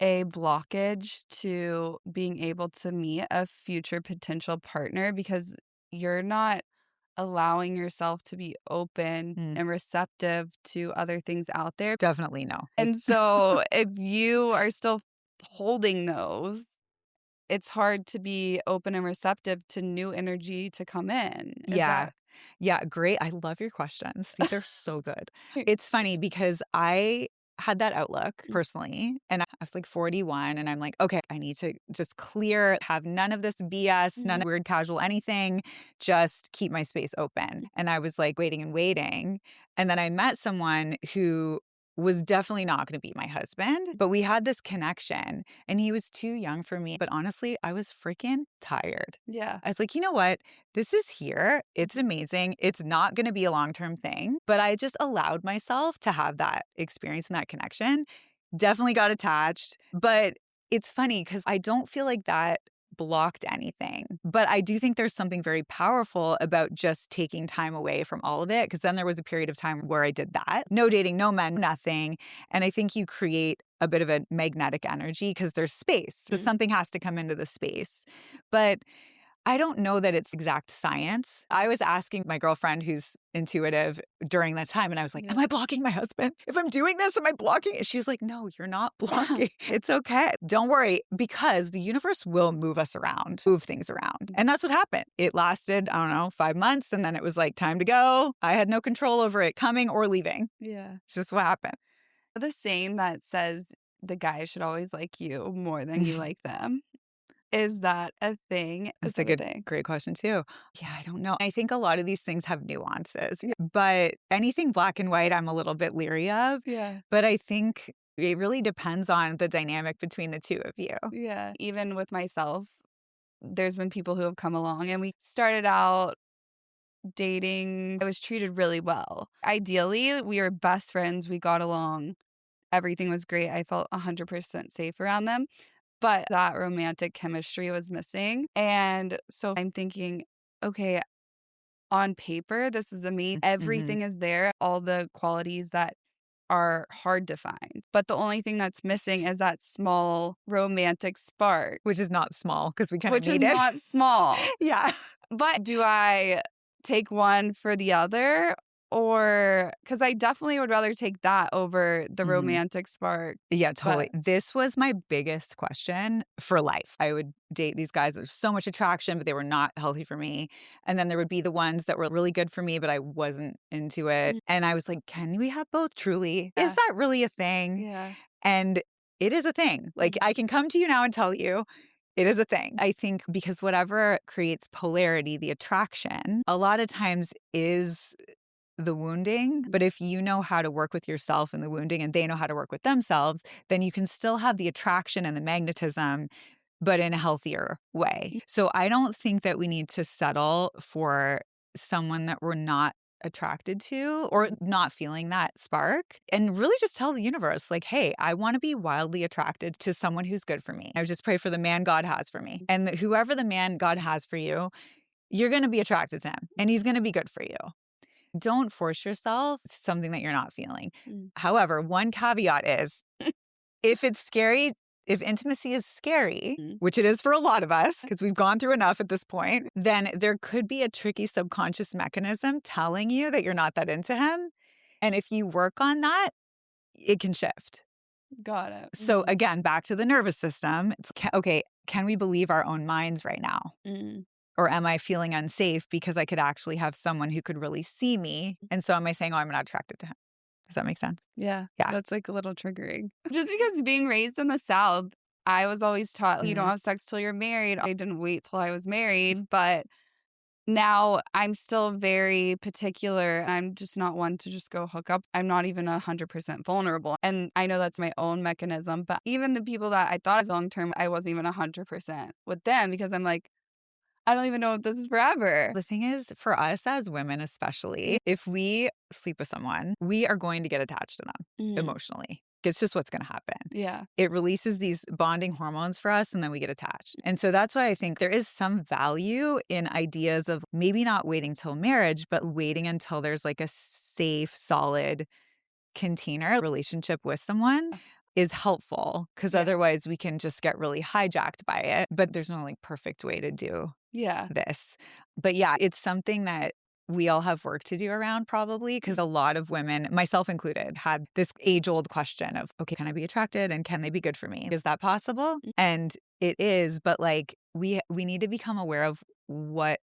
a blockage to being able to meet a future potential partner because you're not allowing yourself to be open Mm, and receptive to other things out there? definitely no. And so if you are still holding those, it's hard to be open and receptive to new energy to come in. Is Yeah. that Yeah, great. I love your questions. These are so good. It's funny because I had that outlook personally, and I was like 41, and I'm like, okay, I need to just clear, have none of this BS, none Mhm. of weird casual anything, just keep my space open. And I was like waiting and waiting. And then I met someone who was definitely not going to be my husband, but we had this connection, and he was too young for me. But honestly, I was freaking tired. Yeah. I was like, you know what? This is here. It's amazing. It's not going to be a long term thing, but I just allowed myself to have that experience and that connection. Definitely got attached. But it's funny because I don't feel like that blocked anything. But I do think there's something very powerful about just taking time away from all of it. Because then there was a period of time where I did that. No dating, no men, nothing. And I think you create a bit of a magnetic energy because there's space. So Mhm. something has to come into the space. But I don't know that it's exact science. I was asking my girlfriend who's intuitive during that time, and I was like, Yeah. "Am I blocking my husband? If I'm doing this, am I blocking?" She was like, "No, you're not blocking. It's okay. Don't worry, because the universe will move us around, move things around." And that's what happened. It lasted, I don't know, 5 months, and then it was like, time to go. I had no control over it coming or leaving. Yeah. It's just what happened. The saying that says the guy should always like you more than you like them. Is that a thing? Is That's a that a thing? great question too. Yeah, I don't know. I think a lot of these things have nuances, Yeah. but anything black and white, I'm a little bit leery of. Yeah. But I think it really depends on the dynamic between the two of you. Yeah. Even with myself, there's been people who have come along and we started out dating. I was treated really well. Ideally, we were best friends. We got along. Everything was great. I felt 100% safe around them. But that romantic chemistry was missing. And so I'm thinking, okay, on paper, this is amazing. Mhm. Everything is there, all the qualities that are hard to find. But the only thing that's missing is that small romantic spark, Which is not small because we kind of which is need it. not small. Yeah. But do I take one for the other? Or because I definitely would rather take that over the Mhm. romantic spark. Yeah, But totally. This was my biggest question for life. I would date these guys. There's so much attraction, but they were not healthy for me. And then there would be the ones that were really good for me, but I wasn't into it. Mm, And I was like, can we have both truly? Is yeah, that really a thing? yeah. And it is a thing. Like, Mhm. I can come to you now and tell you it is a thing. I think because whatever creates polarity, the attraction, a lot of times is the wounding. But if you know how to work with yourself in the wounding and they know how to work with themselves, then you can still have the attraction and the magnetism, but in a healthier way. So I don't think that we need to settle for someone that we're not attracted to or not feeling that spark, and really just tell the universe, like, hey, I want to be wildly attracted to someone who's good for me. I just pray for the man God has for me. And whoever the man God has for you, you're going to be attracted to him and he's going to be good for you. Don't force yourself something that you're not feeling. Mm. However, one caveat is if it's scary, if intimacy is scary, Mm. which it is for a lot of us, because we've gone through enough at this point, then there could be a tricky subconscious mechanism telling you that you're not that into him. And if you work on that, it can shift. Got it. So again, back to the nervous system. It's okay, can we believe our own minds right now? Mm. Or am I feeling unsafe because I could actually have someone who could really see me? And so am I saying, oh, I'm not attracted to him? Does that make sense? Yeah, Yeah. that's, like, a little triggering. Just because being raised in the South, I was always taught, "You don't Mhm. have sex till you're married." I didn't wait till I was married, but now I'm still very particular. I'm just not one to just go hook up. I'm not even 100% vulnerable, and I know that's my own mechanism, but even the people that I thought was long term, I wasn't even 100% with them because I'm like, "I don't even know if this is forever." The thing is, for us as women, especially, if we sleep with someone, we are going to get attached to them Mhm. emotionally. It's just what's going to happen. Yeah. It releases these bonding hormones for us, and then we get attached. And so that's why I think there is some value in ideas of maybe not waiting till marriage, but waiting until there's like a safe, solid container relationship with someone is helpful because Yeah. otherwise we can just get really hijacked by it. But there's no like perfect way to do Yeah. this. But yeah, it's something that we all have work to do around probably because a lot of women, myself included, had this age old question of, okay, can I be attracted and can they be good for me? Is that possible? And it is, but like we need to become aware of what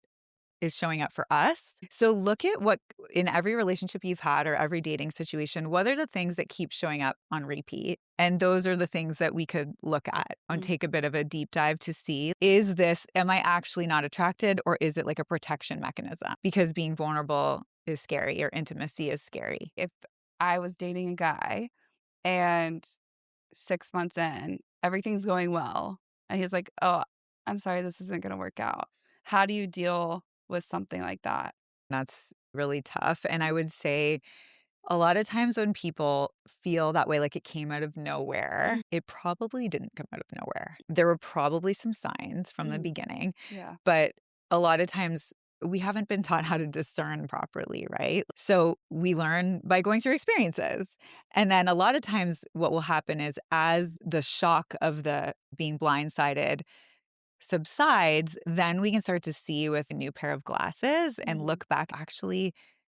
is showing up for us. So look at what in every relationship you've had or every dating situation, what are the things that keep showing up on repeat? And those are the things that we could look at and Mm. take a bit of a deep dive to see, is this, am I actually not attracted or is it like a protection mechanism? Because being vulnerable is scary or intimacy is scary. If I was dating a guy and 6 months in, everything's going well, and he's like, "Oh, I'm sorry, this isn't gonna work out." How do you deal with something like that? That's really tough. And I would say a lot of times when people feel that way, like it came out of nowhere, Mm, it probably didn't come out of nowhere. There were probably some signs from the mhm, beginning, yeah, but a lot of times we haven't been taught how to discern properly, right? So we learn by going through experiences. And then a lot of times what will happen is as the shock of the being blindsided subsides, then we can start to see with a new pair of glasses and Mhm. look back, actually,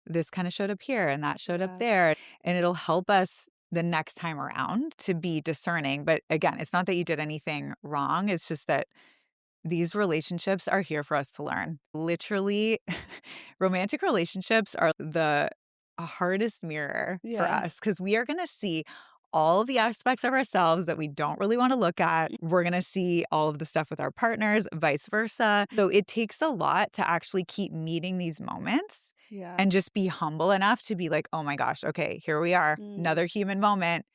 this kind of showed up here and that showed up Yeah. there. And it'll help us the next time around to be discerning. But again, it's not that you did anything wrong. It's just that these relationships are here for us to learn. Literally, romantic relationships are the hardest mirror for Yeah. us because we are going to see all the aspects of ourselves that we don't really want to look at. We're going to see all of the stuff with our partners, vice versa. So it takes a lot to actually keep meeting these moments Yeah. and just be humble enough to be like, oh my gosh, okay, here we are, Mm. another human moment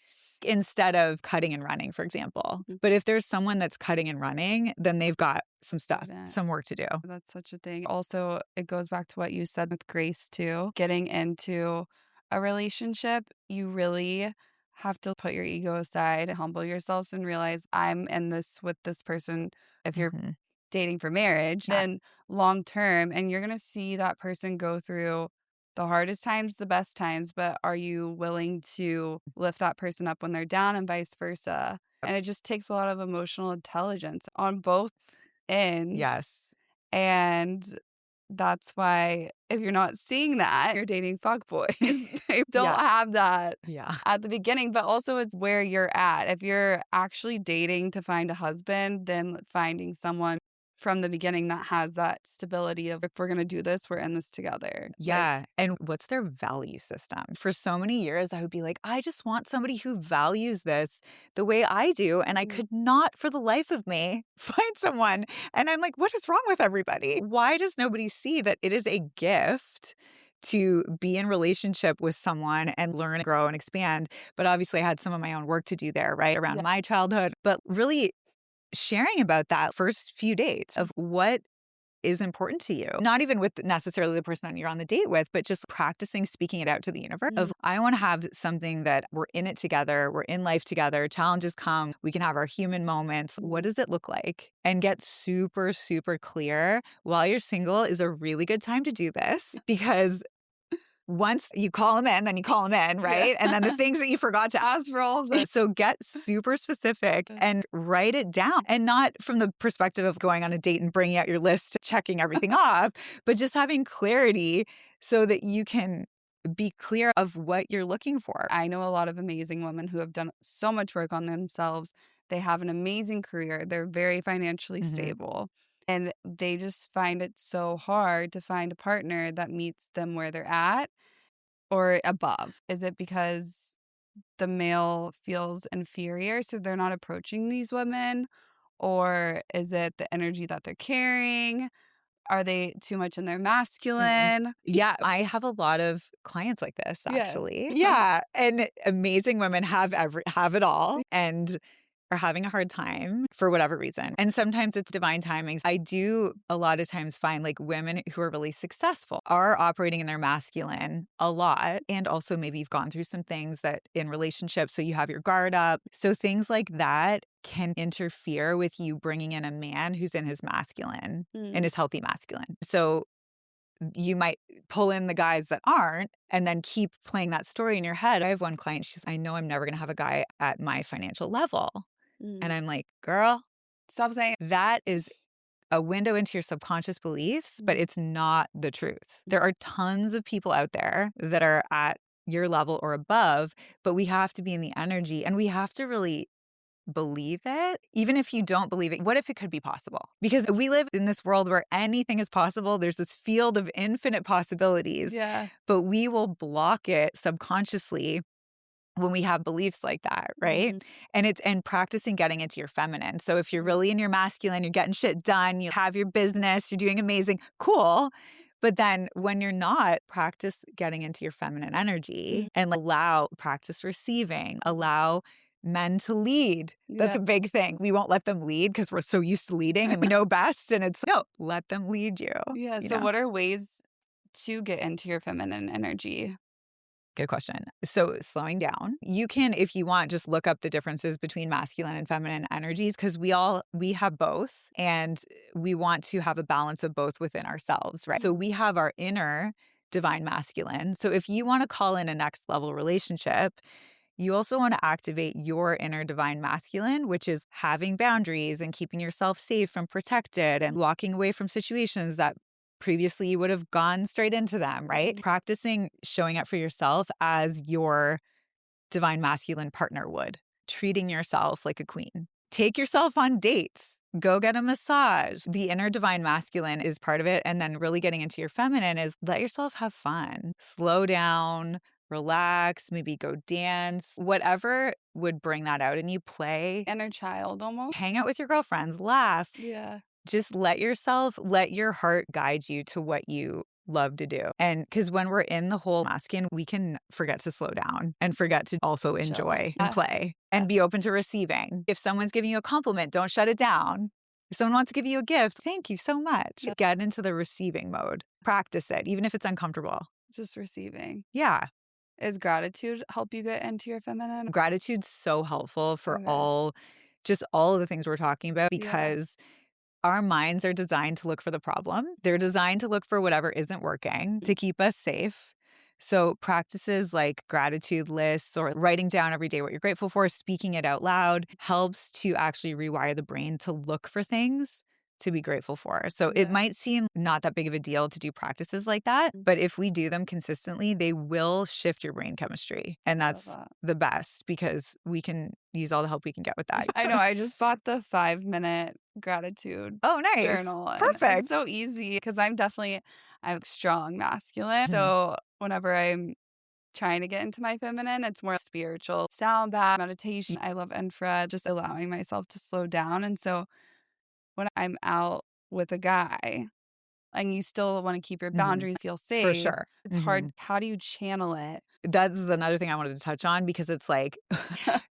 instead of cutting and running, for example. Mhm. But if there's someone that's cutting and running, then they've got some stuff, Couldn't. some work to do. That's such a thing. Also, it goes back to what you said with grace too. Getting into a relationship, you really have to put your ego aside, humble yourselves, and realize I'm in this with this person. If you're Mhm. dating for marriage, Yeah. then long term, and you're going to see that person go through the hardest times, the best times, but are you willing to lift that person up when they're down and vice versa? And it just takes a lot of emotional intelligence on both ends. Yes. And that's why if you're not seeing that, you're dating fuckboys. They don't Yeah. have that Yeah. at the beginning, but also it's where you're at. If you're actually dating to find a husband, then finding someone from the beginning that has that stability of if we're gonna do this, we're in this together. Like, Yeah. And what's their value system? For so many years, I would be like, I just want somebody who values this the way I do. And I mm, could not for the life of me find someone. And I'm like, what is wrong with everybody? Why does nobody see that it is a gift to be in relationship with someone and learn, grow, and expand? But obviously, I had some of my own work to do there, right? Around yeah. my childhood. But really sharing about that first few dates of what is important to you. Not even with necessarily the person you're on the date with, but just practicing speaking it out to the universe Mm, of I want to have something that we're in it together, we're in life together, challenges come, we can have our human moments. What mm. does it look like? And get super, super clear while you're single is a really good time to do this because once you call them in, then you call them in, Yeah. right? And then the things that you forgot to Ask for all of it. so get super specific and write it down. And not from the perspective of going on a date and bringing out your list, checking everything off, but just having clarity so that you can be clear of what you're looking for. I know a lot of amazing women who have done so much work on themselves. They have an amazing career. They're very financially Mhm. stable. And they just find it so hard to find a partner that meets them where they're at or above. Is it because the male feels inferior, so they're not approaching these women? Or is it the energy that they're carrying? Are they too much in their Mm. masculine? Yeah, I have a lot of clients like this Yeah. actually. Yeah, and amazing women have it all and are having a hard time for whatever reason. And sometimes it's divine timings. I do a lot of times find like women who are really successful are operating in their masculine a lot. And also maybe you've gone through some things that in relationships, so you have your guard up. So things like that can interfere with you bringing in a man who's in his masculine and Mm, his healthy masculine. So you might pull in the guys that aren't and then keep playing that story in your head. I have one client, I know I'm never going to have a guy at my financial level. And mm. I'm like, girl, Stop saying that is a window into your subconscious beliefs, but mm, it's not the truth. There are tons of people out there that are at your level or above, but we have to be in the energy and we have to really believe it. Even if you don't believe it, what if it could be possible? Because we live in this world where anything is possible. There's this field of infinite possibilities, yeah. but we will block it subconsciously when we have beliefs like that, right? Mhm. And practicing getting into your feminine. So if you're Yeah. really in your masculine, you're getting shit done, you have your business, you're doing amazing, cool. But then when you're not, practice getting into your feminine Mm, energy and practice receiving, mm. allow men to lead. That's Yeah. a big thing. We won't let them lead because we're so used to leading and we know best. And it's no, let them lead you, Yeah, you so know? what are ways to get into your feminine energy? Good question. So, slowing down, you can, if you want, just look up the differences between masculine and feminine energies because we have both and we want to have a balance of both within ourselves, right? So, Mhm. we have our inner divine masculine. So, if you want to call in a next level relationship, You also want to activate your inner divine masculine, which is having boundaries and keeping yourself safe and protected and walking away from situations that previously you would have gone straight into them, right? Practicing showing up for yourself as your divine masculine partner would, treating yourself like a queen. Take yourself on dates. Go get a massage. The inner divine masculine is part of it. And then really getting into your feminine is let yourself have fun. Slow down, relax, maybe go dance, whatever would bring that out in you. Play, Inner child almost. hang out with your girlfriends, laugh. Yeah. Just let your heart guide you to what you love to do. And because when we're in the whole masculine, we can forget to slow down and forget to also enjoy and play and be open to receiving. If someone's giving you a compliment, don't shut it down. If someone wants to give you a gift, thank you so much. Get into the receiving mode. Practice it, even if it's uncomfortable. Just receiving. Yeah. Is gratitude help you get into your feminine? Gratitude's so helpful for Okay. just all of the things we're talking about because our minds are designed to look for the problem. They're designed to look for whatever isn't working to keep us safe. So practices like gratitude lists or writing down every day what you're grateful for, speaking it out loud helps to actually rewire the brain to look for things to be grateful for. So it might seem not that big of a deal to do practices like that, but if we do them consistently, they will shift your brain chemistry. And that's the best because we can use all the help we can get with that. I know. I just bought the 5-minute gratitude Oh, nice. journal. And Perfect. it's so easy because I'm strong masculine. Mhm. So whenever I'm trying to get into my feminine, it's more spiritual, sound bath, meditation. I love infrared, just allowing myself to slow down. And so when I'm out with a guy and you still want to keep your boundaries, feel safe, For sure. it's hard. How do you channel it? That's another thing I wanted to touch on because it's like,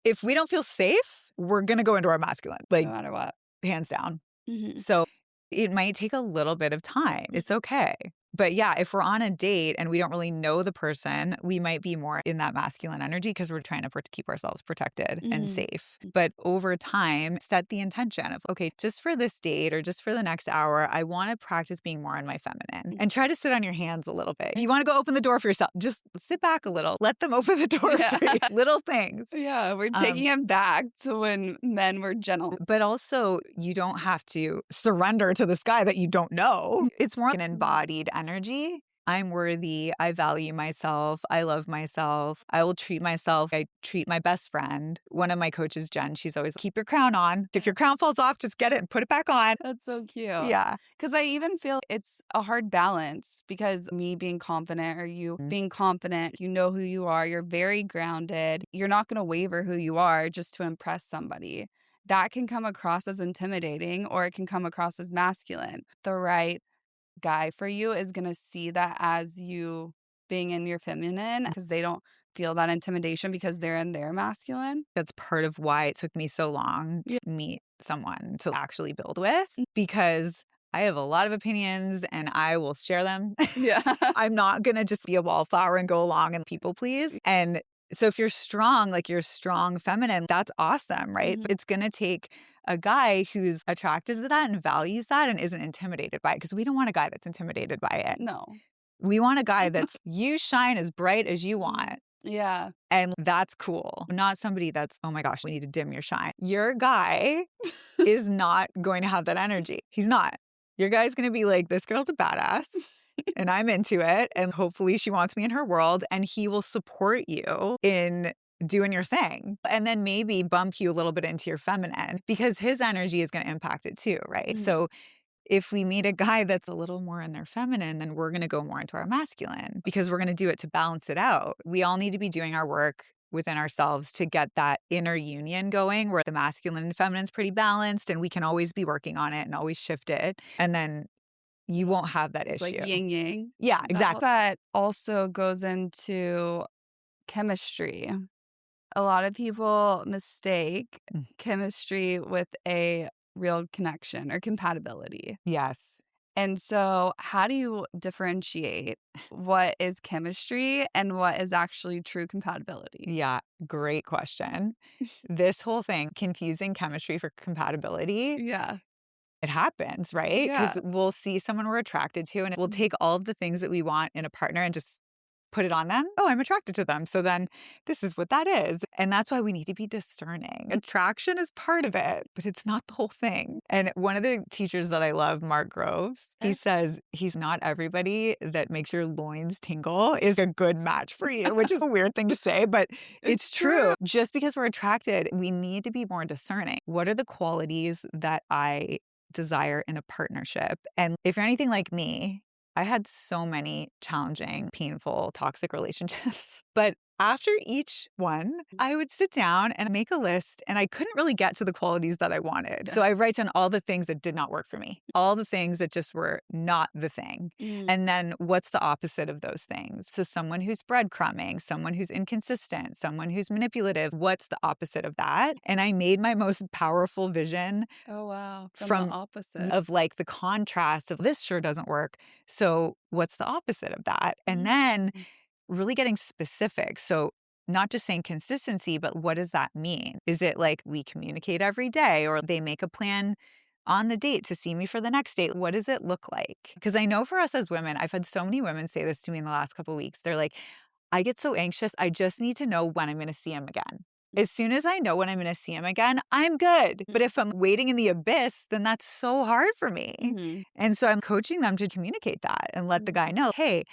if we don't feel safe, we're going to go into our masculine, like No matter what. hands down. Mhm. So it might take a little bit of time. It's okay. But yeah, if we're on a date and we don't really know the person, we might be more in that masculine energy because we're trying to keep ourselves protected and safe. But over time, set the intention of, okay, just for this date or just for the next hour, I want to practice being more in my feminine and try to sit on your hands a little bit. If you want to go open the door for yourself, just sit back a little. Let them open the door for you. Little things. Yeah, we're taking him back to when men were gentle. But also, you don't have to surrender to this guy that you don't know. It's more like an embodied energy. I'm worthy. I value myself. I love myself. I will treat myself. I treat my best friend. One of my coaches, Jen, she's always keep your crown on. If your crown falls off, just get it and put it back on. That's so cute. Yeah. Because I even feel it's a hard balance because me being confident or you being confident, you know who you are, you're very grounded. You're not going to waver who you are just to impress somebody. That can come across as intimidating or it can come across as masculine. The right guy for you is going to see that as you being in your feminine because they don't feel that intimidation because they're in their masculine. That's part of why it took me so long to meet someone to actually build with because I have a lot of opinions and I will share them. Yeah. I'm not going to just be a wallflower and go along and people please. And so if you're strong, like you're strong feminine, that's awesome, right? But it's going to take a guy who's attracted to that and values that and isn't intimidated by it because we don't want a guy that's intimidated by it. No. We want a guy that's you shine as bright as you want. Yeah. And that's cool. Not somebody that's, oh my gosh, we need to dim your shine. Your guy is not going to have that energy. He's not. Your guy's going to be like, this girl's a badass and I'm into it. And hopefully she wants me in her world. And he will support you in doing your thing. And then maybe bump you a little bit into your feminine because his energy is going to impact it too, right? So if we meet a guy that's a little more in their feminine, then we're going to go more into our masculine because we're going to do it to balance it out. We all need to be doing our work within ourselves to get that inner union going where the masculine and feminine is pretty balanced and we can always be working on it and always shift it. And then you won't have that issue. Like yin yang. Yeah, exactly. That also goes into chemistry. A lot of people mistake chemistry with a real connection or compatibility. Yes. And so, how do you differentiate what is chemistry and what is actually true compatibility? Yeah, great question. This whole thing, confusing chemistry for compatibility, Yeah. it happens, right? Yeah. Because we'll see someone we're attracted to and it will take all of the things that we want in a partner and just put it on them. Oh, I'm attracted to them. So then this is what that is. And that's why we need to be discerning. Attraction is part of it, but it's not the whole thing. And one of the teachers that I love, Mark Groves, he says he's not everybody that makes your loins tingle is a good match for you, which is a weird thing to say, but it's true. Just because we're attracted, we need to be more discerning. What are the qualities that I desire in a partnership? And if you're anything like me, I had so many challenging, painful, toxic relationships. But after each one, I would sit down and make a list, and I couldn't really get to the qualities that I wanted. So I write down all the things that did not work for me, all the things that just were not the thing. And then what's the opposite of those things? So someone who's breadcrumbing, someone who's inconsistent, someone who's manipulative, what's the opposite of that? And I made my most powerful vision Oh, wow. From the from opposite. of like the contrast of this sure doesn't work. So what's the opposite of that? And then really getting specific. So not just saying consistency, but what does that mean? Is it like we communicate every day or they make a plan on the date to see me for the next date? What does it look like? Because I know for us as women, I've had so many women say this to me in the last couple of weeks. They're like, I get so anxious. I just need to know when I'm going to see him again. As soon as I know when I'm going to see him again, I'm good. But if I'm waiting in the abyss, then that's so hard for me. And so I'm coaching them to communicate that and let the guy know, hey,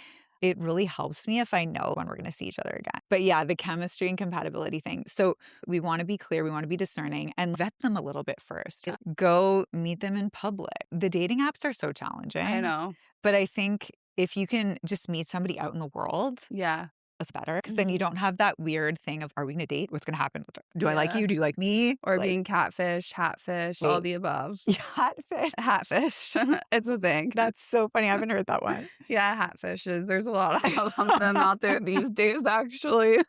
it really helps me if I know when we're going to see each other again. But yeah, the chemistry and compatibility thing. So we want to be clear, we want to be discerning and vet them a little bit first. Go meet them in public. The dating apps are so challenging. I know. But I think if you can just meet somebody out in the world, Yeah. that's better. Because then you don't have that weird thing of, are we going to date? What's going to happen? Do I like you? Do you like me? Or being catfish, hatfish, all the above. Hatfish. Hatfish. It's a thing. That's so funny. I haven't heard that one. Yeah, hatfishes. There's a lot of them out there these days, actually.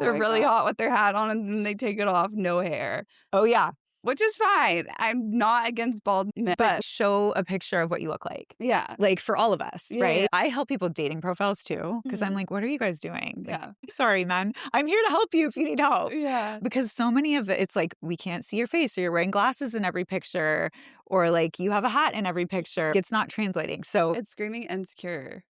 They're really hot with their hat on and then they take it off, no hair. Oh, yeah. Which is fine. I'm not against bald men, But show a picture of what you look like. yeah. Like for all of us, Yeah, right? yeah. I help people dating profiles too, because I'm like, what are you guys doing? Like, Yeah. sorry, man. I'm here to help you if you need help. Yeah. Because so many of it's like, we can't see your face, or you're wearing glasses in every picture, or like you have a hat in every picture. It's not translating. So It's screaming insecure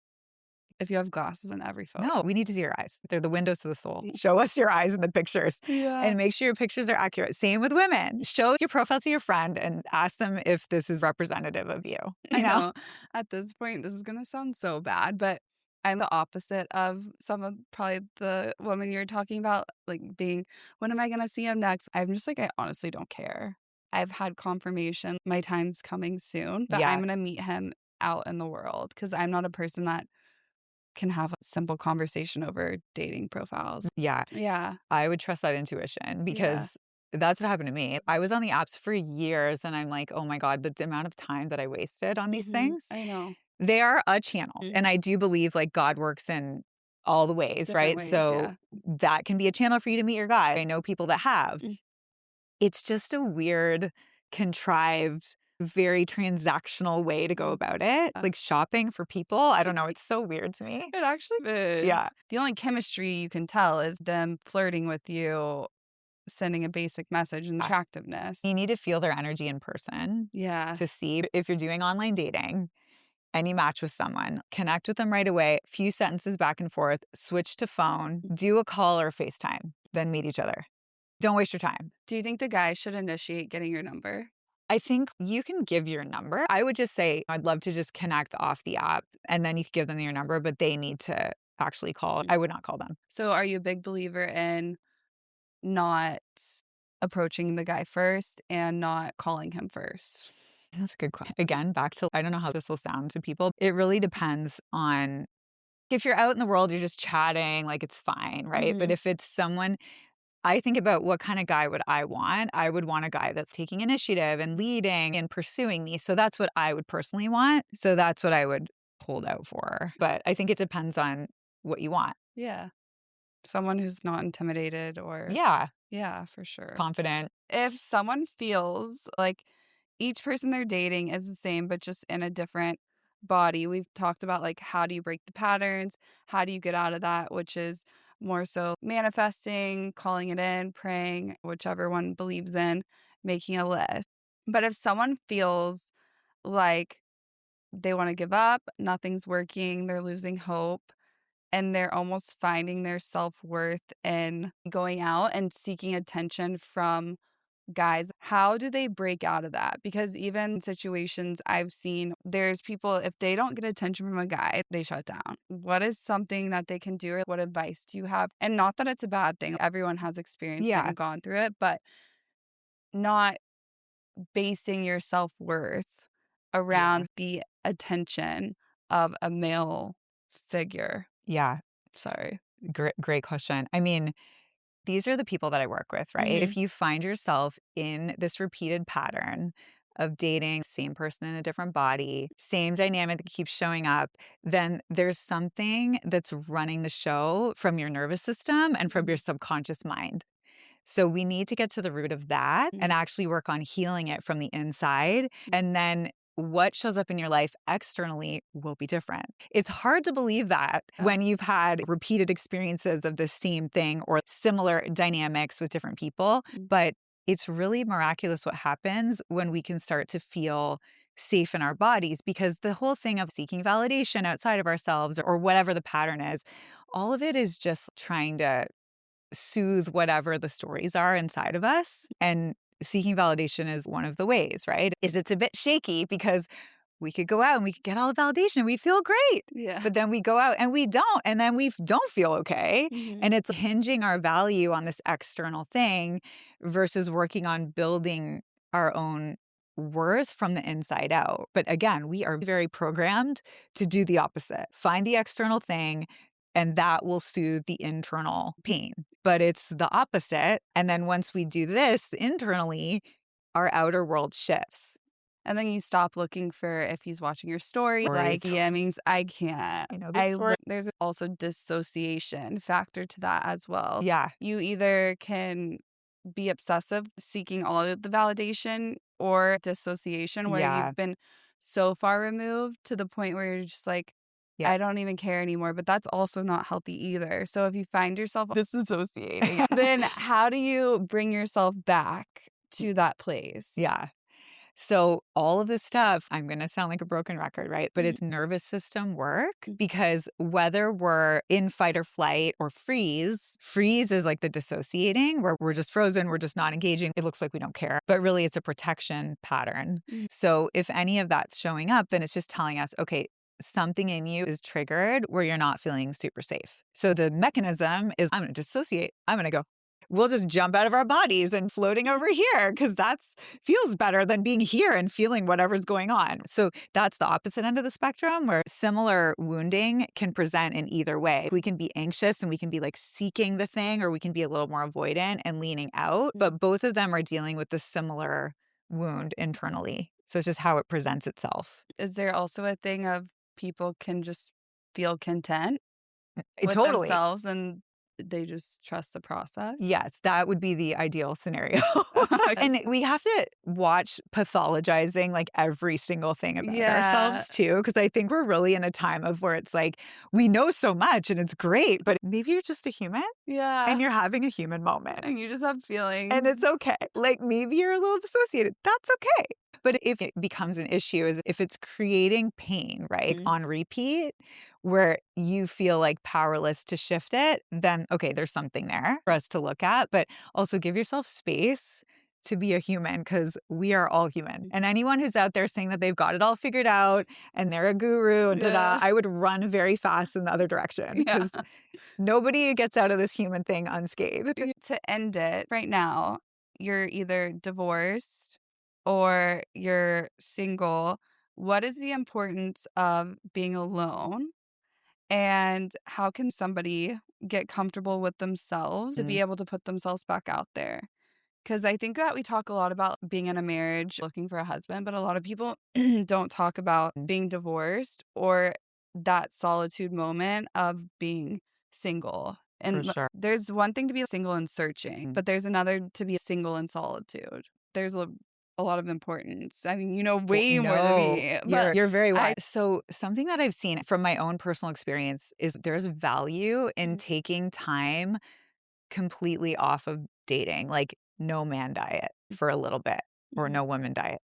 if you have glasses in every photo. no, we need to see your eyes. They're the windows to the soul. Show us your eyes in the pictures and make sure your pictures are accurate. Same with women. Show your profile to your friend and ask them if this is representative of you. I know. At this point, this is going to sound so bad, but I'm the opposite of some of probably the women you're talking about, like being, when am I going to see him next? I'm just like, I honestly don't care. I've had confirmation my time's coming soon, but I'm Yeah. going to meet him out in the world because I'm not a person that can have a simple conversation over dating profiles. Yeah. Yeah. I would trust that intuition because that's what happened to me. I was on the apps for years and I'm like, oh my God, the amount of time that I wasted on these things. I know. They are a channel. And I do believe like God works in all the ways, Different right? ways, So that can be a channel for you to meet your guy. I know people that have. It's just a weird, contrived, very transactional way to go about it. Like shopping for people. I don't know. It's so weird to me. It actually is. Yeah. The only chemistry you can tell is them flirting with you, sending a basic message and attractiveness. You need to feel their energy in person Yeah. to see if you're doing online dating and you match with someone, connect with them right away, few sentences back and forth, switch to phone, do a call or FaceTime, then meet each other. Don't waste your time. Do you think the guy should initiate getting your number? I think you can give your number. I would just say, I'd love to just connect off the app and then you could give them your number, but they need to actually call. I would not call them. So are you a big believer in not approaching the guy first and not calling him first? That's a good question. Again, back to, I don't know how this will sound to people. It really depends on if you're out in the world, you're just chatting, like it's fine, right? But if it's someone, I think about what kind of guy would I want? I would want a guy that's taking initiative and leading and pursuing me. So that's what I would personally want. So that's what I would hold out for. But I think it depends on what you want. Yeah. Someone who's not intimidated or. Yeah, for sure. Confident. If someone feels like each person they're dating is the same, but just in a different body, we've talked about like how do you break the patterns? How do you get out of that? Which is more so manifesting, calling it in, praying, whichever one believes in, making a list. But if someone feels like they want to give up, nothing's working, they're losing hope, and they're almost finding their self-worth in going out and seeking attention from guys. How do they break out of that? Because even situations I've seen, there's people, if they don't get attention from a guy, they shut down. What is something that they can do, or what advice do you have? And not that it's a bad thing. Everyone has experienced it Yeah. and gone through it, but not basing your self-worth Yeah. around the attention of a male figure. Yeah. Sorry. Great question. I mean, these are the people that I work with, right? Mhm. If you find yourself in this repeated pattern of dating same person in a different body, same dynamic that keeps showing up, then there's something that's running the show from your nervous system and from your Mhm. subconscious mind. So we need to get to the root of that and Mhm. actually work on healing it from the inside. And then what shows up in your life externally will be different. It's hard to believe that Yeah. when you've had repeated experiences of the same thing or similar dynamics with different people, Mm. but it's really miraculous what happens when we can start to feel safe in our bodies, because the whole thing of seeking validation outside of ourselves or whatever the pattern is, all of it is just trying to soothe whatever the stories are inside of us. And seeking validation is one of the ways, right? Is it's a bit shaky because we could go out and we could get all the validation. We feel great. Yeah. But then we go out and we don't. And then we don't feel okay. Mhm. And it's hinging our value on this external thing versus working on building our own worth from the inside out. But again, we are very programmed to do the opposite. Find the external thing, and that will soothe the internal pain. But it's the opposite. And then once we do this internally, our outer world shifts. And then you stop looking for if he's watching your story, like Stories. DMings. I can't. I know the story. There's also dissociation factor to that as well. Yeah. You either can be obsessive, seeking all of the validation, or dissociation, where Yeah. you've been so far removed to the point where you're just like, Yeah. I don't even care anymore. But that's also not healthy either. So if you find yourself disassociating, then how do you bring yourself back to that place? Yeah. So all of this stuff, I'm going to sound like a broken record, right? But Mhm. it's nervous system work, Mm. because whether we're in fight or flight or freeze is like the dissociating where we're just frozen, we're just not engaging. It looks like we don't care, but really it's a protection pattern. Mm. So if any of that's showing up, then it's just telling us, okay, something in you is triggered where you're not feeling super safe. So the mechanism is, I'm going to dissociate. I'm going to go. We'll just jump out of our bodies and floating over here because that's feels better than being here and feeling whatever's going on. So that's the opposite end of the spectrum, where similar wounding can present in either way. We can be anxious and we can be like seeking the thing, or we can be a little more avoidant and leaning out, but both of them are dealing with the similar wound internally. So it's just how it presents itself. Is there also a thing of people can just feel content with Totally. themselves and they just trust the process? Yes, that would be the ideal scenario. Yes. And we have to watch pathologizing like every single thing about Yeah. ourselves too, because I think we're really in a time of where it's like we know so much and it's great, but maybe you're just a human Yeah. and you're having a human moment. And you just have And feelings. it's okay. Like maybe you're a little dissociated. That's okay. But if it becomes an issue, is if it's creating pain, right, Mm. on repeat, where you feel like powerless to shift it, then okay, there's something there for us to look at. But also give yourself space to be a human, because we are all human. And anyone who's out there saying that they've got it all figured out and they're a guru and Yeah. I would run very fast in the other direction, Yeah. because nobody gets out of this human thing unscathed. To end it right now, you're either divorced or you're single. What is the importance of being alone? And how can somebody get comfortable with themselves to Mm, be able to put themselves back out there? Because I think that we talk a lot about being in a marriage, looking for a husband, but a lot of people don't talk about mm, being divorced or that solitude moment of being single. for And sure. there's one thing to be single and searching, Mm. but there's another to be single in solitude. There's a lot of importance. I mean, you know Well, way more than no, me, but you're very I wise. So something that I've seen from my own personal experience is there's value in Mhm. taking time completely off of dating, like no man diet for a little bit or Mhm. no woman diet.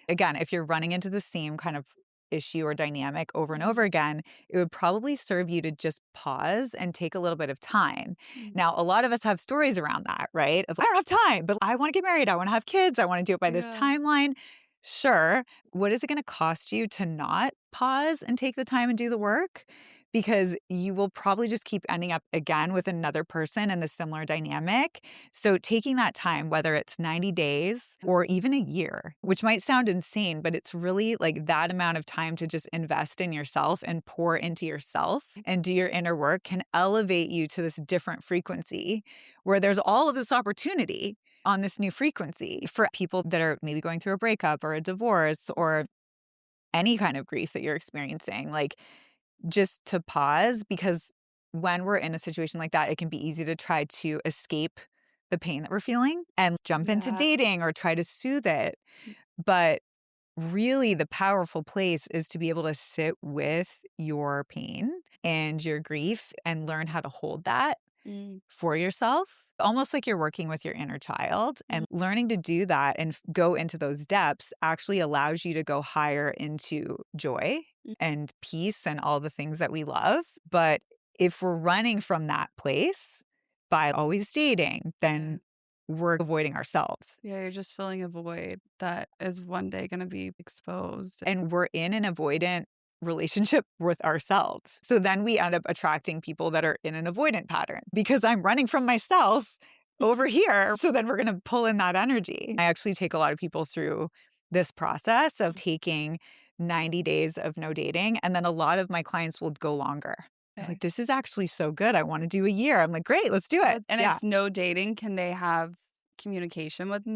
Again, if you're running into the same kind of issue or dynamic over and over Mhm. again, it would probably serve you to just pause and take a little bit of time. Mm. Now, a lot of us have stories around that, right? Of, I don't have time, but I want to get married. I want to have kids. I want to do it by this Yeah. timeline. Sure. What is it going to cost you to not pause and take the time and do the work? Because you will probably just keep ending up again with another person in the similar dynamic. So taking that time, whether it's 90 days or even a year, which might sound insane, but it's really like that amount of time to just invest in yourself and pour into yourself and do your inner work can elevate you to this different frequency where there's all of this opportunity on this new frequency for people that are maybe going through a breakup or a divorce or any kind of grief that you're experiencing. Like, just to pause, because when we're in a situation like that, it can be easy to try to escape the pain that we're feeling and jump into Yeah. dating or try to soothe it. But really, the powerful place is to be able to sit with your pain and your grief and learn how to hold that Mm. for yourself, almost like you're working with your inner child. Mm. And learning to do that and go into those depths actually allows you to go higher into joy Mm. and peace and all the things that we love. But if we're running from that place by always dating, Yeah. then we're avoiding ourselves. Yeah, you're just filling a void that is one day gonna be exposed. And we're in an avoidant relationship with ourselves. So then we end up attracting people that are in an avoidant pattern because I'm running from myself over here. So then we're going to pull in that energy. I actually take a lot of people through this process of taking 90 days of no dating. And then a lot of my clients will go longer. They're Okay. like, this is actually so good. I want to do a year. I'm like, great, let's do it. And Yeah. it's no dating. Can they have communication with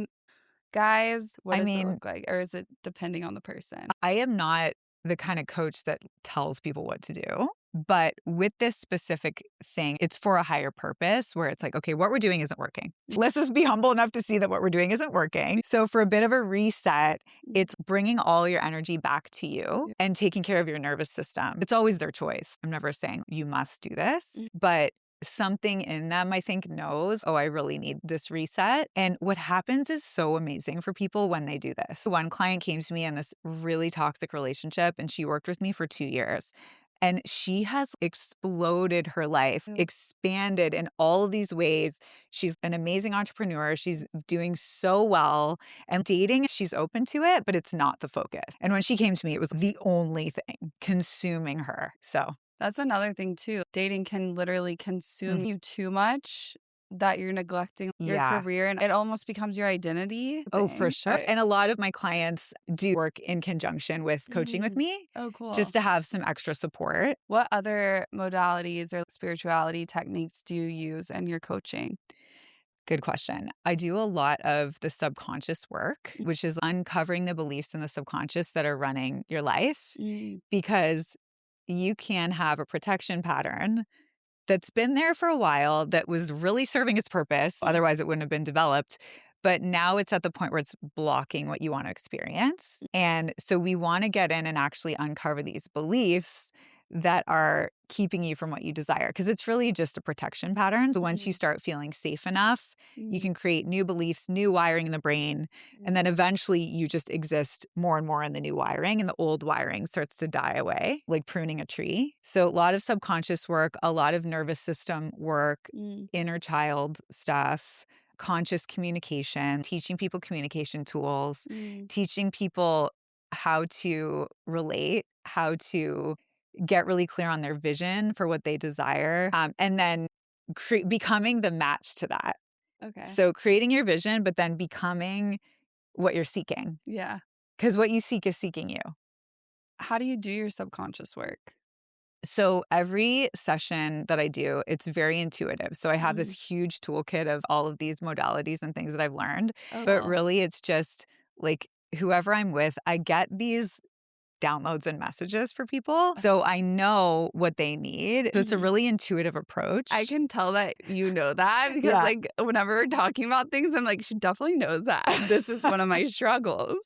guys? What I does it mean, look like? Or is it depending on the person? I am not the kind of coach that tells people what to do. But with this specific thing, it's for a higher purpose where it's like, okay, what we're doing isn't working. Let's just be humble enough to see that what we're doing isn't working. So, for a bit of a reset, it's bringing all your energy back to you Yeah. and taking care of your nervous system. It's always their choice. I'm never saying you must do this, Mm. but something in them, I think, knows, oh, I really need this reset. And what happens is so amazing for people when they do this. One client came to me in this really toxic relationship, and she worked with me for 2 years. And she has exploded her life, Yeah. expanded in all of these ways. She's an amazing entrepreneur. She's doing so well. And dating, she's open to it, but it's not the focus. And when she came to me, it was the only thing consuming her. So That's another thing too. Dating can literally consume you too much that you're neglecting your yeah. career and it almost becomes your identity Oh, for thing. sure. And a lot of my clients do work in conjunction with coaching with Mm. me Oh, cool. just to have some extra support. What other modalities or spirituality techniques do you use in your coaching? Good question. I do a lot of the subconscious work, which is uncovering the beliefs in the subconscious that are running your life Mm. because you can have a protection pattern that's been there for a while that was really serving its purpose. Otherwise, it wouldn't have been developed. But now it's at the point where it's blocking what you want to experience. And so we want to get in and actually uncover these beliefs that are keeping you from what you desire because it's really just a protection pattern. So once you start feeling safe enough, you Mm. can create new beliefs, new wiring in the brain, and then eventually you just exist more and more in the new wiring and the old wiring starts to die away, like pruning a tree. So a lot of subconscious work, a lot of nervous system work, Mm. inner child stuff, conscious communication, teaching people communication tools, Mm. teaching people how to relate, how to get really clear on their vision for what they desire, and then becoming the match to that. Okay. So creating your vision, but then becoming what you're seeking. Yeah. Because what you seek is seeking you. How do you do your subconscious work? So every session that I do, it's very intuitive. So I have this Mm. huge toolkit of all of these modalities and things that I've learned. Oh, But cool. really, it's just like whoever I'm with, I get these downloads and messages for people. So I know what they need. So it's a Mhm. really intuitive I approach. can tell that you know that because, Yeah. like, whenever we're talking about things, I'm like, she definitely knows that. This is one of my struggles.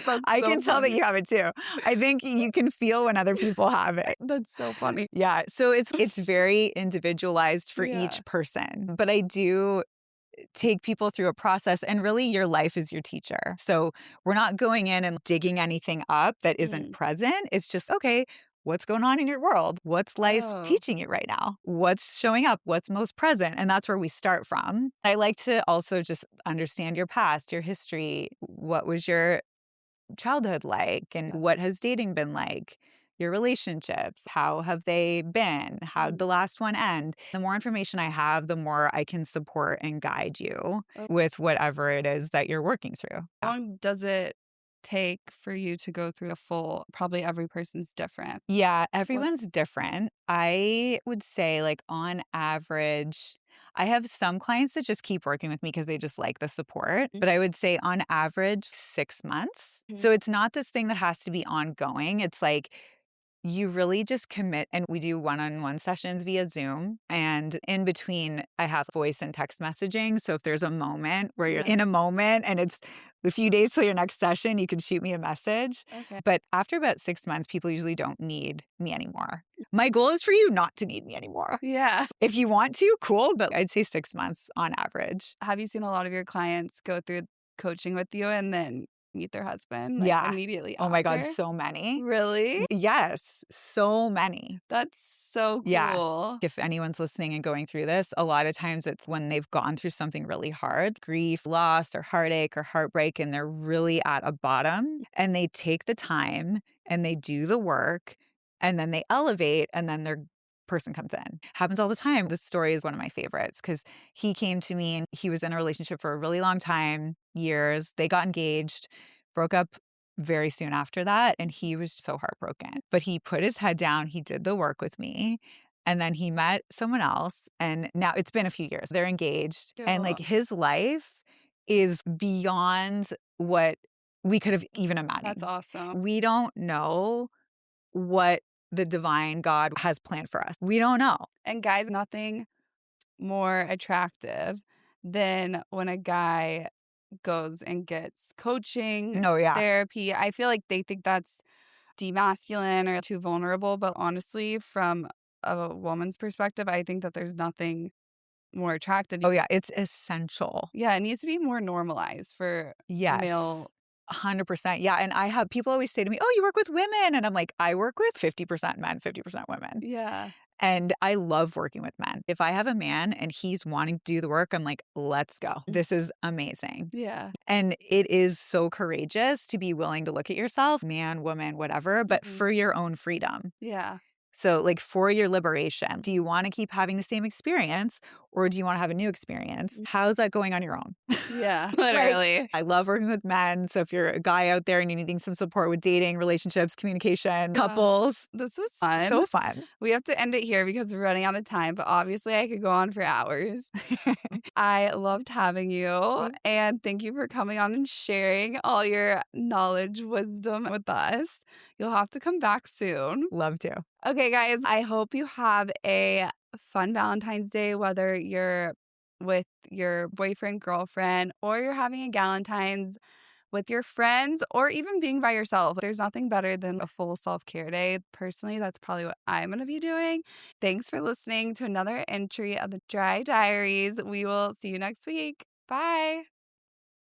That's I so can tell that funny. you have it too. I think you can feel when other people have it. That's so funny. Yeah. So it's very individualized for Yeah. each person. But I do take people through a process, and really your life is your teacher. So we're not going in and digging anything up that isn't Mm. present. It's just, okay, what's going on in your world? What's life Oh, teaching you right now? What's showing up? What's most present? And that's where we start from. I like to also just understand your past, your history. What was your childhood like? And yeah. what has dating been like? Your relationships, how have they been? How did Mm. the last one end? The more information I have, the more I can support and guide you Oh, with whatever it is that you're working through. how Yeah. long does it take for you to go through a full probably every person's different. Yeah, everyone's What's different. I would say, like, on average, I have some clients that just keep working with me because they just like the support, but I would say on average 6 months. Mhm. So it's not this thing that has to be ongoing. It's like you really just commit, and we do one-on-one sessions via Zoom, and in between, I have voice and text messaging, so if there's a moment where you're Yeah, in a moment and it's a few days till your next session, you can shoot me a message. okay. But after about 6 months, people usually don't need me anymore. My goal is for you not to need me anymore. Yeah. If you want to, cool, but I'd say 6 months on average. Have you seen a lot of your clients go through coaching with you and then meet their husband, like, Yeah. immediately Oh my god, after? so many. Really? Yes, so many. That's so Yeah. cool. If anyone's listening and going through this, a lot of times it's when they've gone through something really hard, grief, loss, or heartache or heartbreak, and they're really at a bottom, and they take the time and they do the work, and then they elevate, and then their person comes in. Happens all the time. This story is one of my favorites because he came to me and he was in a relationship for a really long time, years. They got engaged, broke up very soon after that, and he was so heartbroken. But he put his head down, he did the work with me, and then he met someone else, and now it's been a few years. They're engaged, and, Cool. like, his life is beyond what we could have even That's imagined. awesome. We don't know what the divine God has planned for us. We don't know. And guys, nothing more attractive than when a guy goes and gets coaching, No, yeah. therapy. I feel like they think that's demasculine or too vulnerable, but honestly, from a woman's perspective, I think that there's nothing more attractive. Oh, yeah, it's essential. Yeah, it needs to be more normalized for Yes. male. 100%. Yeah, and I have people always say to me, "Oh, you work with women?" And I'm like, "I work with 50% men, 50% women." Yeah. And I love working with men. If I have a man and he's wanting to do the work, I'm like, "Let's go. This is amazing." Yeah. And it is so courageous to be willing to look at yourself, man, woman, whatever, but Mhm. for your own freedom. Yeah. So, like, for your liberation, do you wanna keep having the same experience or do you wanna have a new experience? Mm. How's that going on your own? Yeah, Like, literally. I love working with men, so if you're a guy out there and you're needing some support with dating, relationships, communication, Wow. couples, This was fun. so fun. We have to end it here because we're running out of time, but obviously I could go on for hours. I loved having you, and thank you for coming on and sharing all your knowledge, wisdom with us. You'll have to come back soon. Love to. Okay, guys, I hope you have a fun Valentine's Day, whether you're with your boyfriend, girlfriend, or you're having a Galentine's with your friends, or even being by yourself. There's nothing better than a full self care day. Personally, that's probably what I'm going to be doing. Thanks for listening to another entry of the Dry Diaries. We will see you next week. Bye.